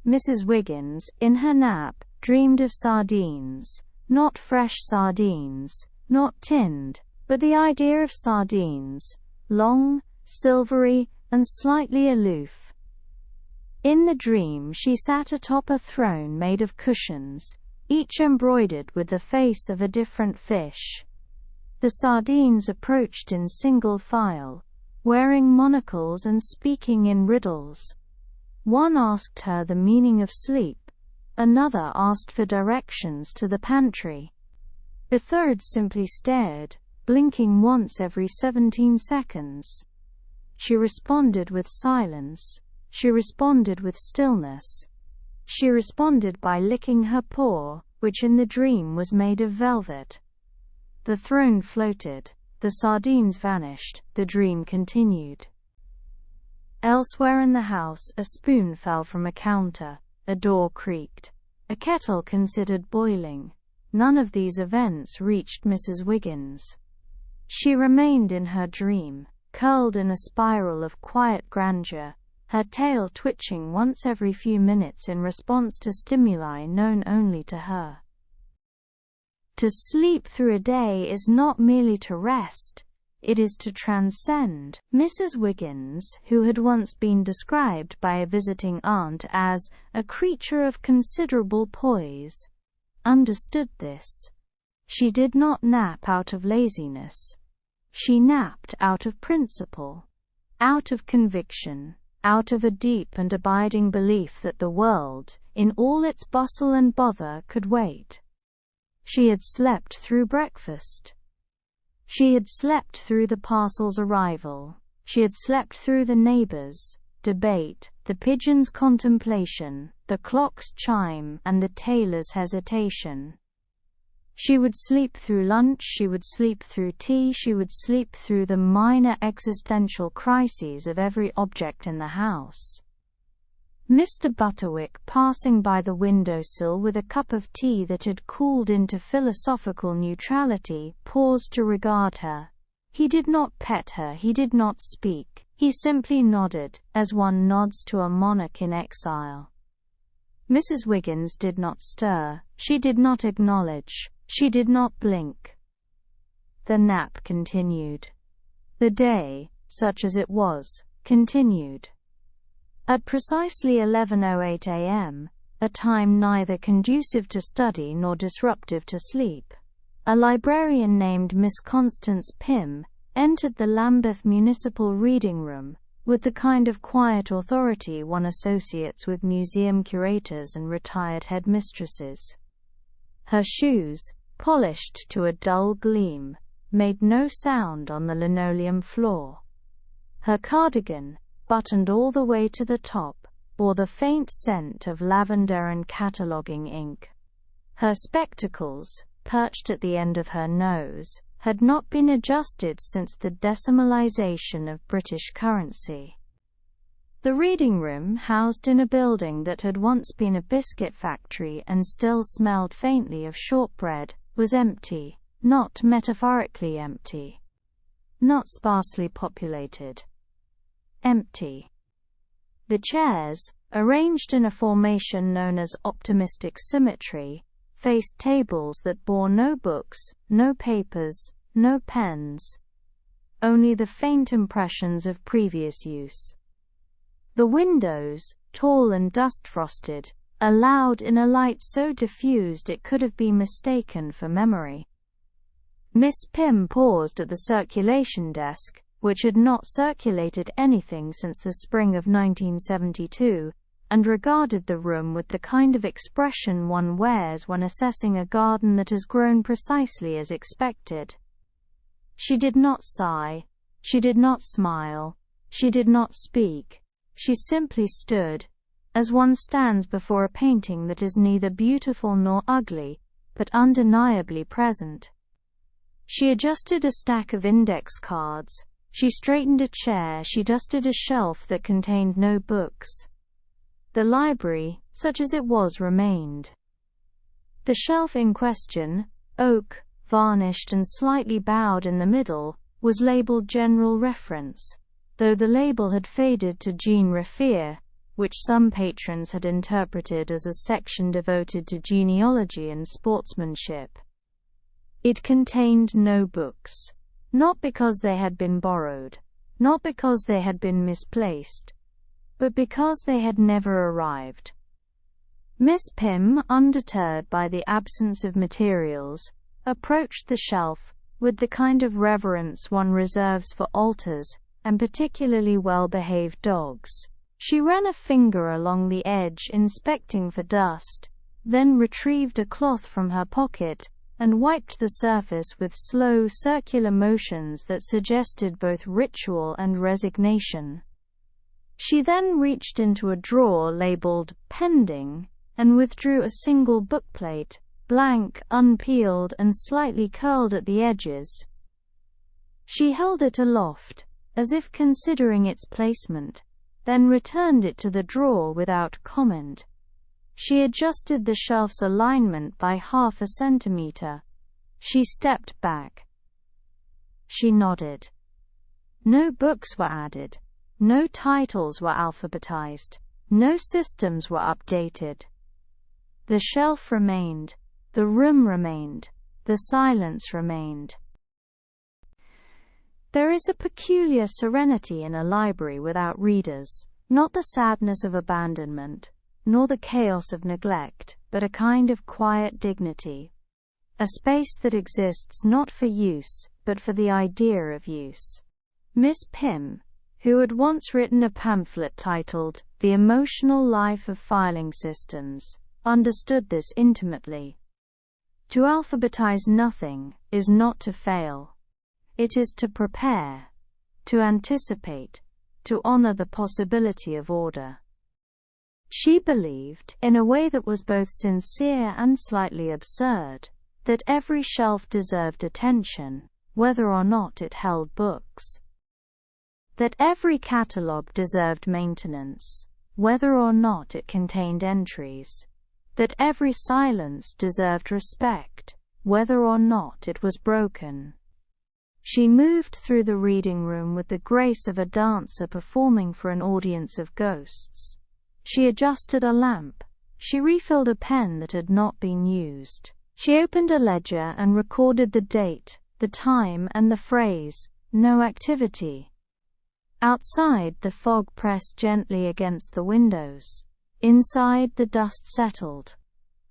Mrs. Wiggins, in her nap, dreamed of sardines, not fresh sardines, not tinned, but the idea of sardines, long, silvery, and slightly aloof. In the dream she sat atop a throne made of cushions, each embroidered with the face of a different fish. The sardines approached in single file, wearing monocles and speaking in riddles. One asked her the meaning of sleep. Another asked for directions to the pantry. The third simply stared, blinking once every 17 seconds. She responded with silence. She responded with stillness. She responded by licking her paw, which in the dream was made of velvet. The throne floated. The sardines vanished. The dream continued. Elsewhere in the house, a spoon fell from a counter. A door creaked. A kettle considered boiling. None of these events reached Mrs. Wiggins. She remained in her dream. curled in a spiral of quiet grandeur, her tail twitching once every few minutes in response to stimuli known only to her. To sleep through a day is not merely to rest, it is to transcend. Mrs. Wiggins, who had once been described by a visiting aunt as a creature of considerable poise, understood this. She did not nap out of laziness. She napped out of principle, out of conviction, out of a deep and abiding belief that the world, in all its bustle and bother, could wait. She had slept through breakfast. She had slept through the parcel's arrival. She had slept through the neighbors' debate, the pigeon's contemplation, the clock's chime, and the tailor's hesitation. She would sleep through lunch, she would sleep through tea, she would sleep through the minor existential crises of every object in the house. Mr. Butterwick, passing by the windowsill with a cup of tea that had cooled into philosophical neutrality, paused to regard her. He did not pet her, he did not speak, he simply nodded, as one nods to a monarch in exile. Mrs. Wiggins did not stir, she did not acknowledge, she did not blink. The nap continued. The day, such as it was, continued. At precisely 11:08 a.m., a time neither conducive to study nor disruptive to sleep, a librarian named Miss Constance Pym entered the Lambeth Municipal Reading Room, with the kind of quiet authority one associates with museum curators and retired headmistresses. Her shoes, polished to a dull gleam, made no sound on the linoleum floor. Her cardigan, buttoned all the way to the top, bore the faint scent of lavender and cataloguing ink. Her spectacles, perched at the end of her nose, had not been adjusted since the decimalization of British currency. The reading room, housed in a building that had once been a biscuit factory and still smelled faintly of shortbread, was empty, not metaphorically empty, not sparsely populated. Empty. The chairs, arranged in a formation known as optimistic symmetry, faced tables that bore no books, no papers, no pens, only the faint impressions of previous use. The windows, tall and dust-frosted, allowed in a light so diffused it could have been mistaken for memory. Miss Pym paused at the circulation desk, which had not circulated anything since the spring of 1972, and regarded the room with the kind of expression one wears when assessing a garden that has grown precisely as expected. She did not sigh, she did not smile, she did not speak, she simply stood, as one stands before a painting that is neither beautiful nor ugly, but undeniably present. She adjusted a stack of index cards, she straightened a chair, she dusted a shelf that contained no books. The library, such as it was, remained. The shelf in question, oak, varnished and slightly bowed in the middle, was labeled General Reference, though the label had faded to Jean Revere, which some patrons had interpreted as a section devoted to genealogy and sportsmanship. It contained no books. Not because they had been borrowed, not because they had been misplaced, but because they had never arrived. Miss Pym, undeterred by the absence of materials, approached the shelf with the kind of reverence one reserves for altars and particularly well-behaved dogs. She ran a finger along the edge, inspecting for dust, then retrieved a cloth from her pocket and wiped the surface with slow circular motions that suggested both ritual and resignation. She then reached into a drawer labeled Pending and withdrew a single bookplate, blank, unpeeled, and slightly curled at the edges. She held it aloft, as if considering its placement, then returned it to the drawer without comment. She adjusted the shelf's alignment by 1/2 centimeter. She stepped back. She nodded. No books were added. No titles were alphabetized. No systems were updated. The shelf remained. The room remained. The silence remained. There is a peculiar serenity in a library without readers, not the sadness of abandonment, nor the chaos of neglect, but a kind of quiet dignity. A space that exists not for use, but for the idea of use. Miss Pym, who had once written a pamphlet titled The Emotional Life of Filing Systems, understood this intimately. To alphabetize nothing is not to fail. It is to prepare, to anticipate, to honor the possibility of order. She believed, in a way that was both sincere and slightly absurd, that every shelf deserved attention, whether or not it held books. That every catalogue deserved maintenance, whether or not it contained entries. That every silence deserved respect, whether or not it was broken. She moved through the reading room with the grace of a dancer performing for an audience of ghosts. She adjusted a lamp. She refilled a pen that had not been used. She opened a ledger and recorded the date, the time, and the phrase, "No activity." Outside, the fog pressed gently against the windows. Inside, the dust settled.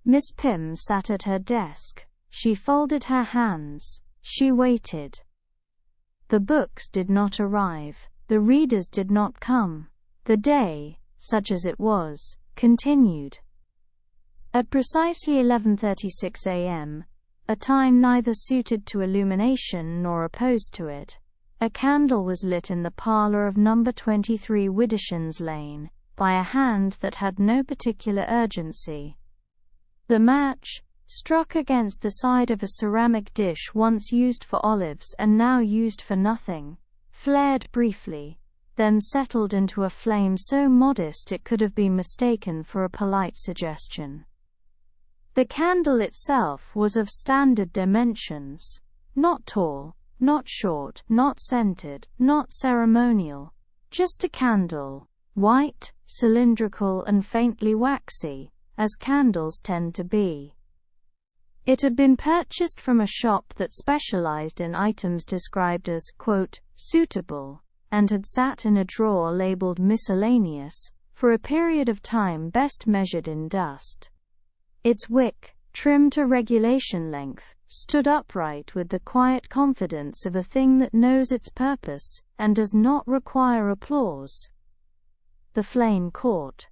Miss Pym sat at her desk. She folded her hands. She waited. The books did not arrive. The readers did not come. The day, such as it was, continued. At precisely 11:36 a.m., a time neither suited to illumination nor opposed to it, a candle was lit in the parlor of number 23 Widdershins Lane, by a hand that had no particular urgency. The match, struck against the side of a ceramic dish once used for olives and now used for nothing, flared briefly, then settled into a flame so modest it could have been mistaken for a polite suggestion. The candle itself was of standard dimensions, not tall, not short, not scented, not ceremonial, just a candle, white, cylindrical and faintly waxy, as candles tend to be. It had been purchased from a shop that specialized in items described as, quote, suitable, and had sat in a drawer labeled miscellaneous, for a period of time best measured in dust. Its wick, trimmed to regulation length, stood upright with the quiet confidence of a thing that knows its purpose, and does not require applause. The flame caught.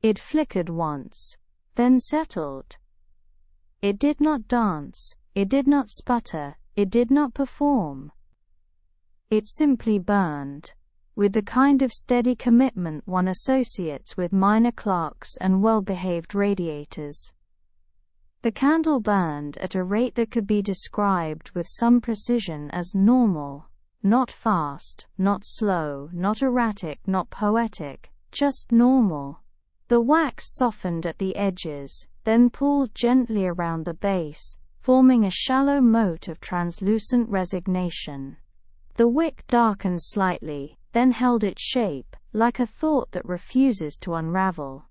It flickered once, then settled. It did not dance, it did not sputter, it did not perform. It simply burned, with the kind of steady commitment one associates with minor clerks and well-behaved radiators. The candle burned at a rate that could be described with some precision as normal, not fast, not slow, not erratic, not poetic, just normal. The wax softened at the edges, then pulled gently around the base, forming a shallow moat of translucent resignation. The wick darkened slightly, then held its shape, like a thought that refuses to unravel.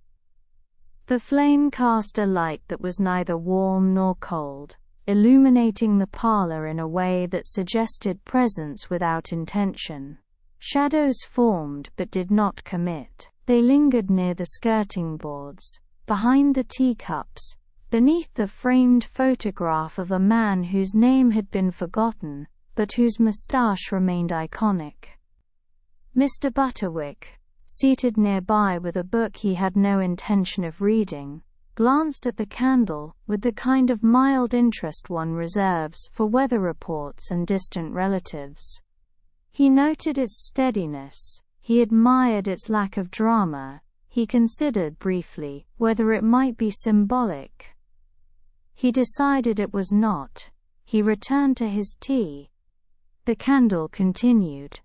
The flame cast a light that was neither warm nor cold, illuminating the parlor in a way that suggested presence without intention. Shadows formed but did not commit. They lingered near the skirting boards, behind the teacups, beneath the framed photograph of a man whose name had been forgotten, but whose moustache remained iconic. Mr. Butterwick, seated nearby with a book he had no intention of reading, glanced at the candle with the kind of mild interest one reserves for weather reports and distant relatives. He noted its steadiness, he admired its lack of drama, he considered briefly whether it might be symbolic. He decided it was not. He returned to his tea. The candle continued.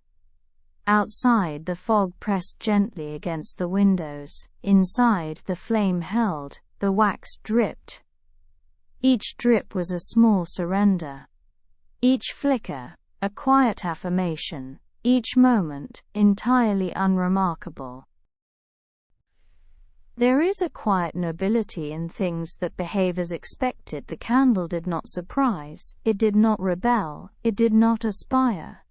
Outside, the fog pressed gently against the windows. Inside, the flame held, the wax dripped. Each drip was a small surrender. Each flicker, a quiet affirmation. each moment entirely unremarkable. There is a quiet nobility in things that behave as expected. The candle did not surprise, it did not rebel, it did not aspire.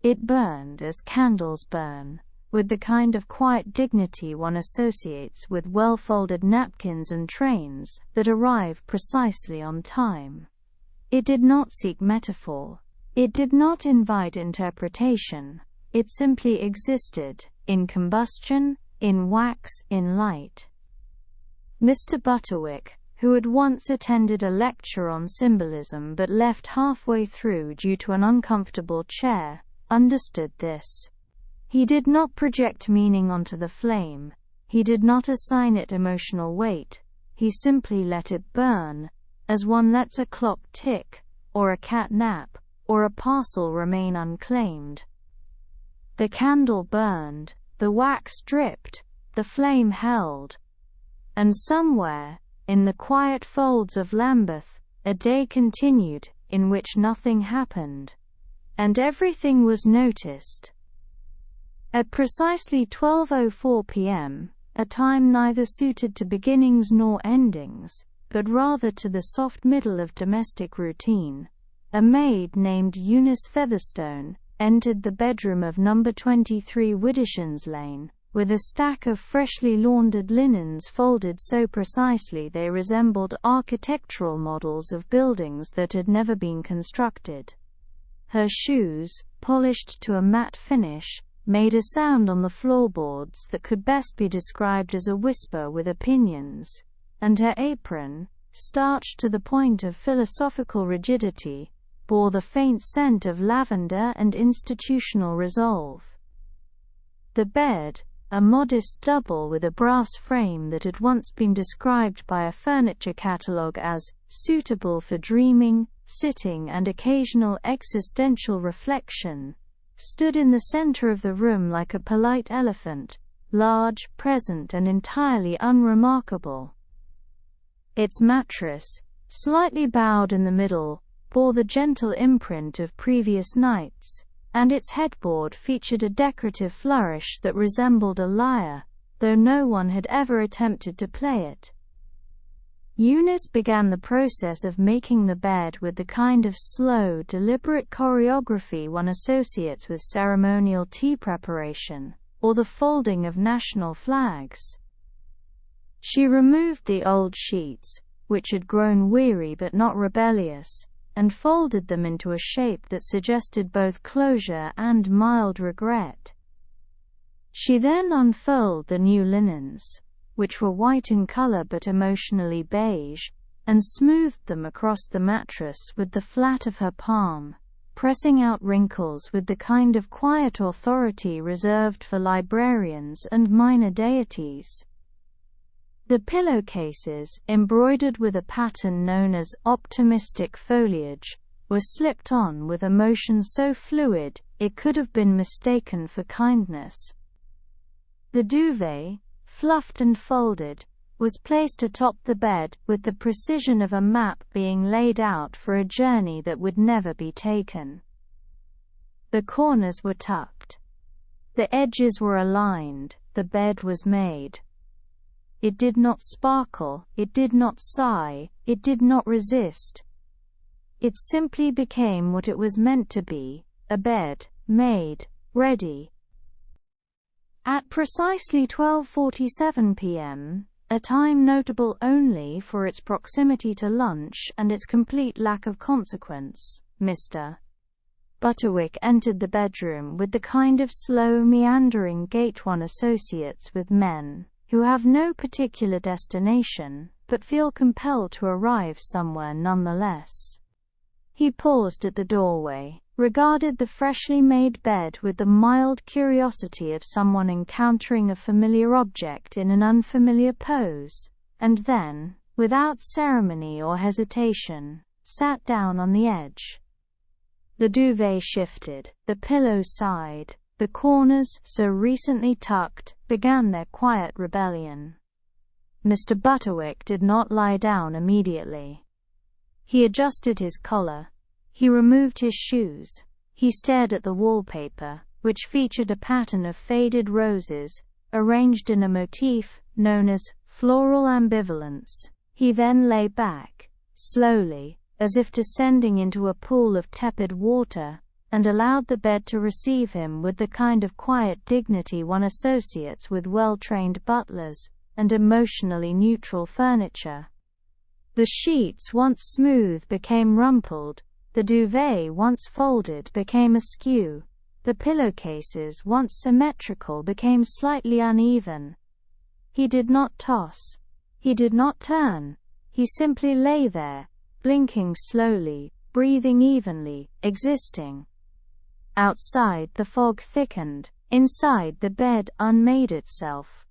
It burned as candles burn, with the kind of quiet dignity one associates with well-folded napkins and trains that arrive precisely on time. It did not seek metaphor. It did not invite interpretation. It simply existed, in combustion, in wax, in light. Mr. Butterwick, who had once attended a lecture on symbolism but left halfway through due to an uncomfortable chair, understood this. He did not project meaning onto the flame. He did not assign it emotional weight. He simply let it burn, as one lets a clock tick, or a cat nap, or a parcel remain unclaimed. The candle burned, the wax dripped, the flame held. And somewhere, in the quiet folds of Lambeth, a day continued, in which nothing happened. And everything was noticed. At precisely 12:04 p.m., a time neither suited to beginnings nor endings, but rather to the soft middle of domestic routine, a maid named Eunice Featherstone entered the bedroom of number 23 Widdershins Lane, with a stack of freshly laundered linens folded so precisely they resembled architectural models of buildings that had never been constructed. Her shoes, polished to a matte finish, made a sound on the floorboards that could best be described as a whisper with opinions, and her apron, starched to the point of philosophical rigidity, bore the faint scent of lavender and institutional resolve. The bed, a modest double with a brass frame that had once been described by a furniture catalogue as suitable for dreaming, sitting and occasional existential reflection, stood in the center of the room like a polite elephant, large, present and entirely unremarkable. Its mattress, slightly bowed in the middle, bore the gentle imprint of previous nights, and its headboard featured a decorative flourish that resembled a lyre, though no one had ever attempted to play it. Eunice began the process of making the bed with the kind of slow, deliberate choreography one associates with ceremonial tea preparation, or the folding of national flags. She removed the old sheets, which had grown weary but not rebellious, and folded them into a shape that suggested both closure and mild regret. She then unfurled the new linens, which were white in color but emotionally beige, and smoothed them across the mattress with the flat of her palm, pressing out wrinkles with the kind of quiet authority reserved for librarians and minor deities. The pillowcases, embroidered with a pattern known as optimistic foliage, were slipped on with a motion so fluid it could have been mistaken for kindness. The duvet, fluffed and folded, was placed atop the bed with the precision of a map being laid out for a journey that would never be taken. The corners were tucked. The edges were aligned. The bed was made. It did not sparkle, it did not sigh, it did not resist. It simply became what it was meant to be, a bed, made, ready. At precisely 12:47 p.m., a time notable only for its proximity to lunch and its complete lack of consequence, Mr. Butterwick entered the bedroom with the kind of slow, meandering gait one associates with men who have no particular destination, but feel compelled to arrive somewhere nonetheless. He paused at the doorway, regarded the freshly made bed with the mild curiosity of someone encountering a familiar object in an unfamiliar pose, and then, without ceremony or hesitation, sat down on the edge. The duvet shifted, the pillows sighed, the corners, so recently tucked, began their quiet rebellion. Mr. Butterwick did not lie down immediately. He adjusted his collar. He removed his shoes. He stared at the wallpaper, which featured a pattern of faded roses, arranged in a motif known as floral ambivalence. He then lay back, slowly, as if descending into a pool of tepid water, and allowed the bed to receive him with the kind of quiet dignity one associates with well-trained butlers and emotionally neutral furniture. The sheets once smooth became rumpled, the duvet once folded became askew, the pillowcases once symmetrical became slightly uneven. He did not toss. He did not turn. He simply lay there, blinking slowly, breathing evenly, existing. Outside, the fog thickened. Inside, the bed unmade itself.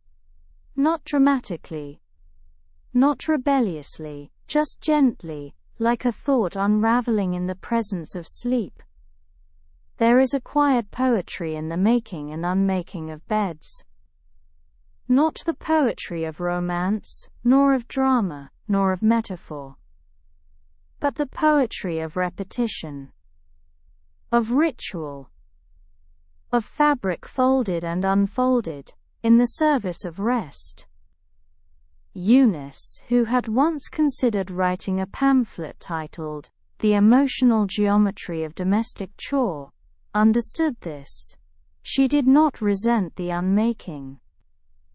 Not dramatically. Not rebelliously, just gently, like a thought unraveling in the presence of sleep. There is a quiet poetry in the making and unmaking of beds. Not the poetry of romance, nor of drama, nor of metaphor, but the poetry of repetition, of ritual, of fabric folded and unfolded, in the service of rest. Eunice, who had once considered writing a pamphlet titled, The Emotional Geometry of Domestic Chore, understood this. She did not resent the unmaking.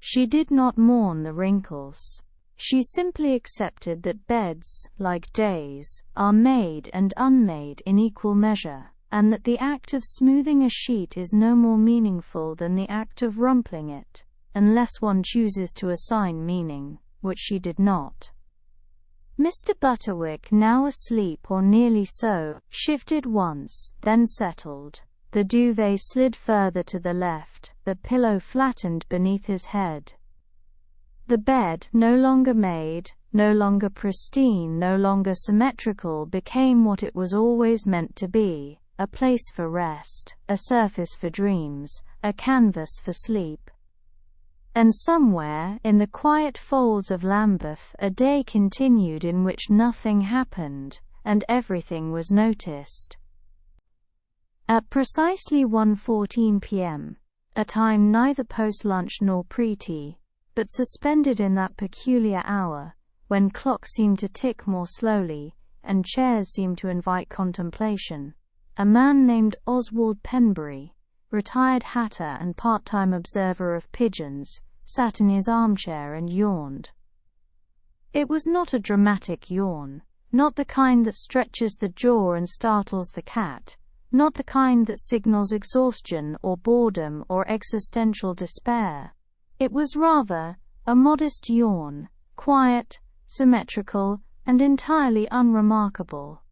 She did not mourn the wrinkles. She simply accepted that beds, like days, are made and unmade in equal measure, and that the act of smoothing a sheet is no more meaningful than the act of rumpling it, unless one chooses to assign meaning, which she did not. Mr. Butterwick, now asleep or nearly so, shifted once, then settled. The duvet slid further to the left, the pillow flattened beneath his head. The bed, no longer made, no longer pristine, no longer symmetrical, became what it was always meant to be, a place for rest, a surface for dreams, a canvas for sleep. And somewhere, in the quiet folds of Lambeth, a day continued in which nothing happened, and everything was noticed. At precisely 1:14 p.m., a time neither post-lunch nor pre-tea, but suspended in that peculiar hour, when clocks seem to tick more slowly, and chairs seem to invite contemplation, a man named Oswald Penbury, retired hatter and part-time observer of pigeons, sat in his armchair and yawned. It was not a dramatic yawn, not the kind that stretches the jaw and startles the cat, not the kind that signals exhaustion or boredom or existential despair. It was rather a modest yawn, quiet, symmetrical, and entirely unremarkable.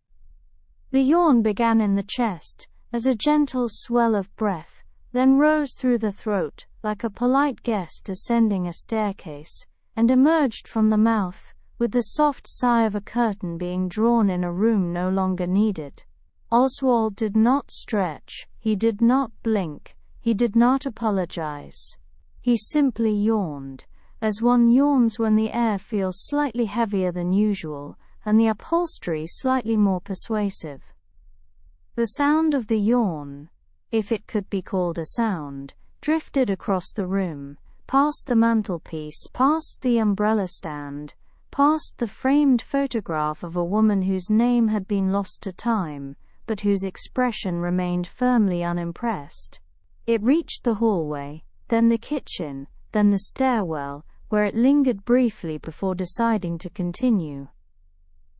The yawn began in the chest, as a gentle swell of breath, then rose through the throat, like a polite guest ascending a staircase, and emerged from the mouth, with the soft sigh of a curtain being drawn in a room no longer needed. Oswald did not stretch, he did not blink, he did not apologize. He simply yawned, as one yawns when the air feels slightly heavier than usual, and the upholstery slightly more persuasive. The sound of the yawn, if it could be called a sound, drifted across the room, past the mantelpiece, past the umbrella stand, past the framed photograph of a woman whose name had been lost to time, but whose expression remained firmly unimpressed. It reached the hallway, then the kitchen, then the stairwell, where it lingered briefly before deciding to continue.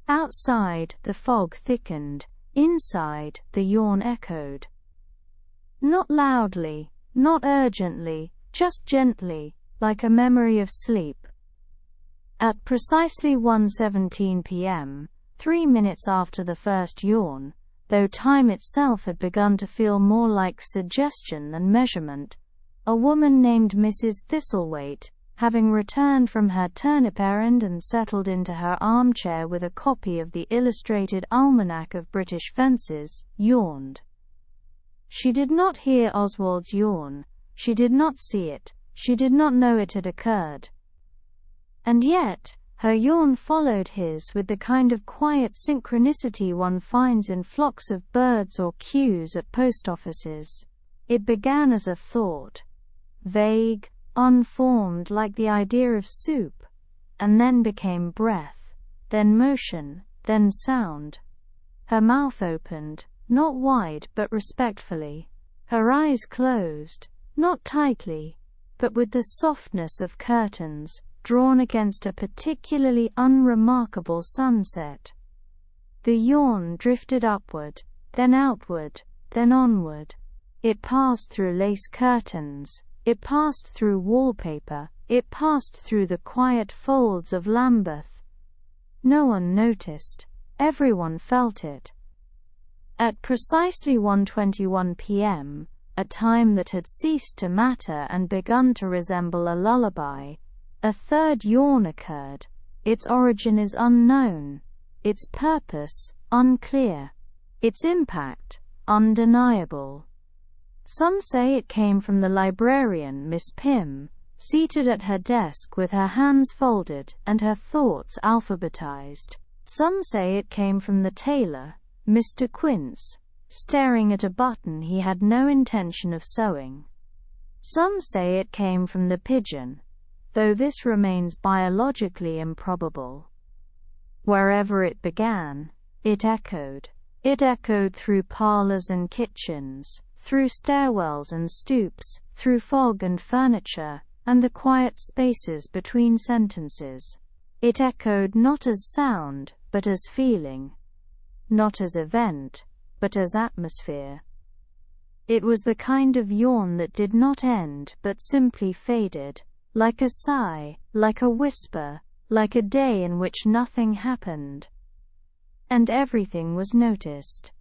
Outside, the fog thickened. Inside, the yawn echoed. Not loudly, not urgently, just gently, like a memory of sleep. At precisely 1:17 p.m., 3 minutes after the first yawn, though time itself had begun to feel more like suggestion than measurement, a woman named Mrs. Thistlethwaite, having returned from her turnip errand and settled into her armchair with a copy of the Illustrated Almanac of British Fences, yawned. She did not hear Oswald's yawn, she did not see it, she did not know it had occurred. And yet, Her yawn followed his with the kind of quiet synchronicity one finds in flocks of birds or queues at post offices. It began as a thought, vague, unformed like the idea of soup, and then became breath, then motion, then sound. Her mouth opened, not wide but respectfully. Her eyes closed, not tightly, but with the softness of curtains drawn against a particularly unremarkable sunset. The yawn drifted upward, then outward, then onward. It passed through lace curtains, it passed through wallpaper, it passed through the quiet folds of Lambeth. No one noticed, everyone felt it. At precisely 1:21 p.m., a time that had ceased to matter and begun to resemble a lullaby, a third yawn occurred. Its origin is unknown, its purpose unclear, its impact undeniable. Some say it came from the librarian, Miss Pym, seated at her desk with her hands folded and her thoughts alphabetized. Some say it came from the tailor, Mr. Quince, staring at a button he had no intention of sewing. Some say it came from the pigeon, though this remains biologically improbable. Wherever it began, it echoed. It echoed through parlors and kitchens, through stairwells and stoops, through fog and furniture, and the quiet spaces between sentences. It echoed not as sound, but as feeling. Not as event, but as atmosphere. It was the kind of yawn that did not end but simply faded, like a sigh, like a whisper, like a day in which nothing happened. And everything was noticed.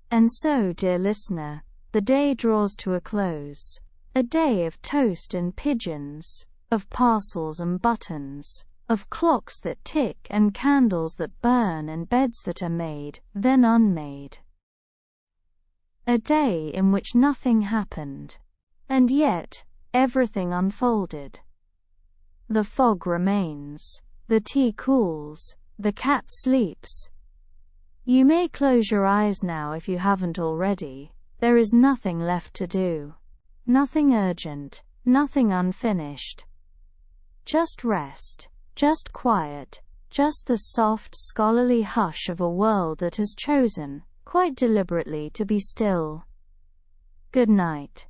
And so, dear listener, the day draws to a close. A day of toast and pigeons, of parcels and buttons, of clocks that tick and candles that burn and beds that are made, then unmade. A day in which nothing happened. And yet, everything unfolded. The fog remains, the tea cools, the cat sleeps. You may close your eyes now if you haven't already. There is nothing left to do. Nothing urgent, nothing unfinished. Just rest, just quiet, just the soft, scholarly hush of a world that has chosen, quite deliberately, to be still. Good night.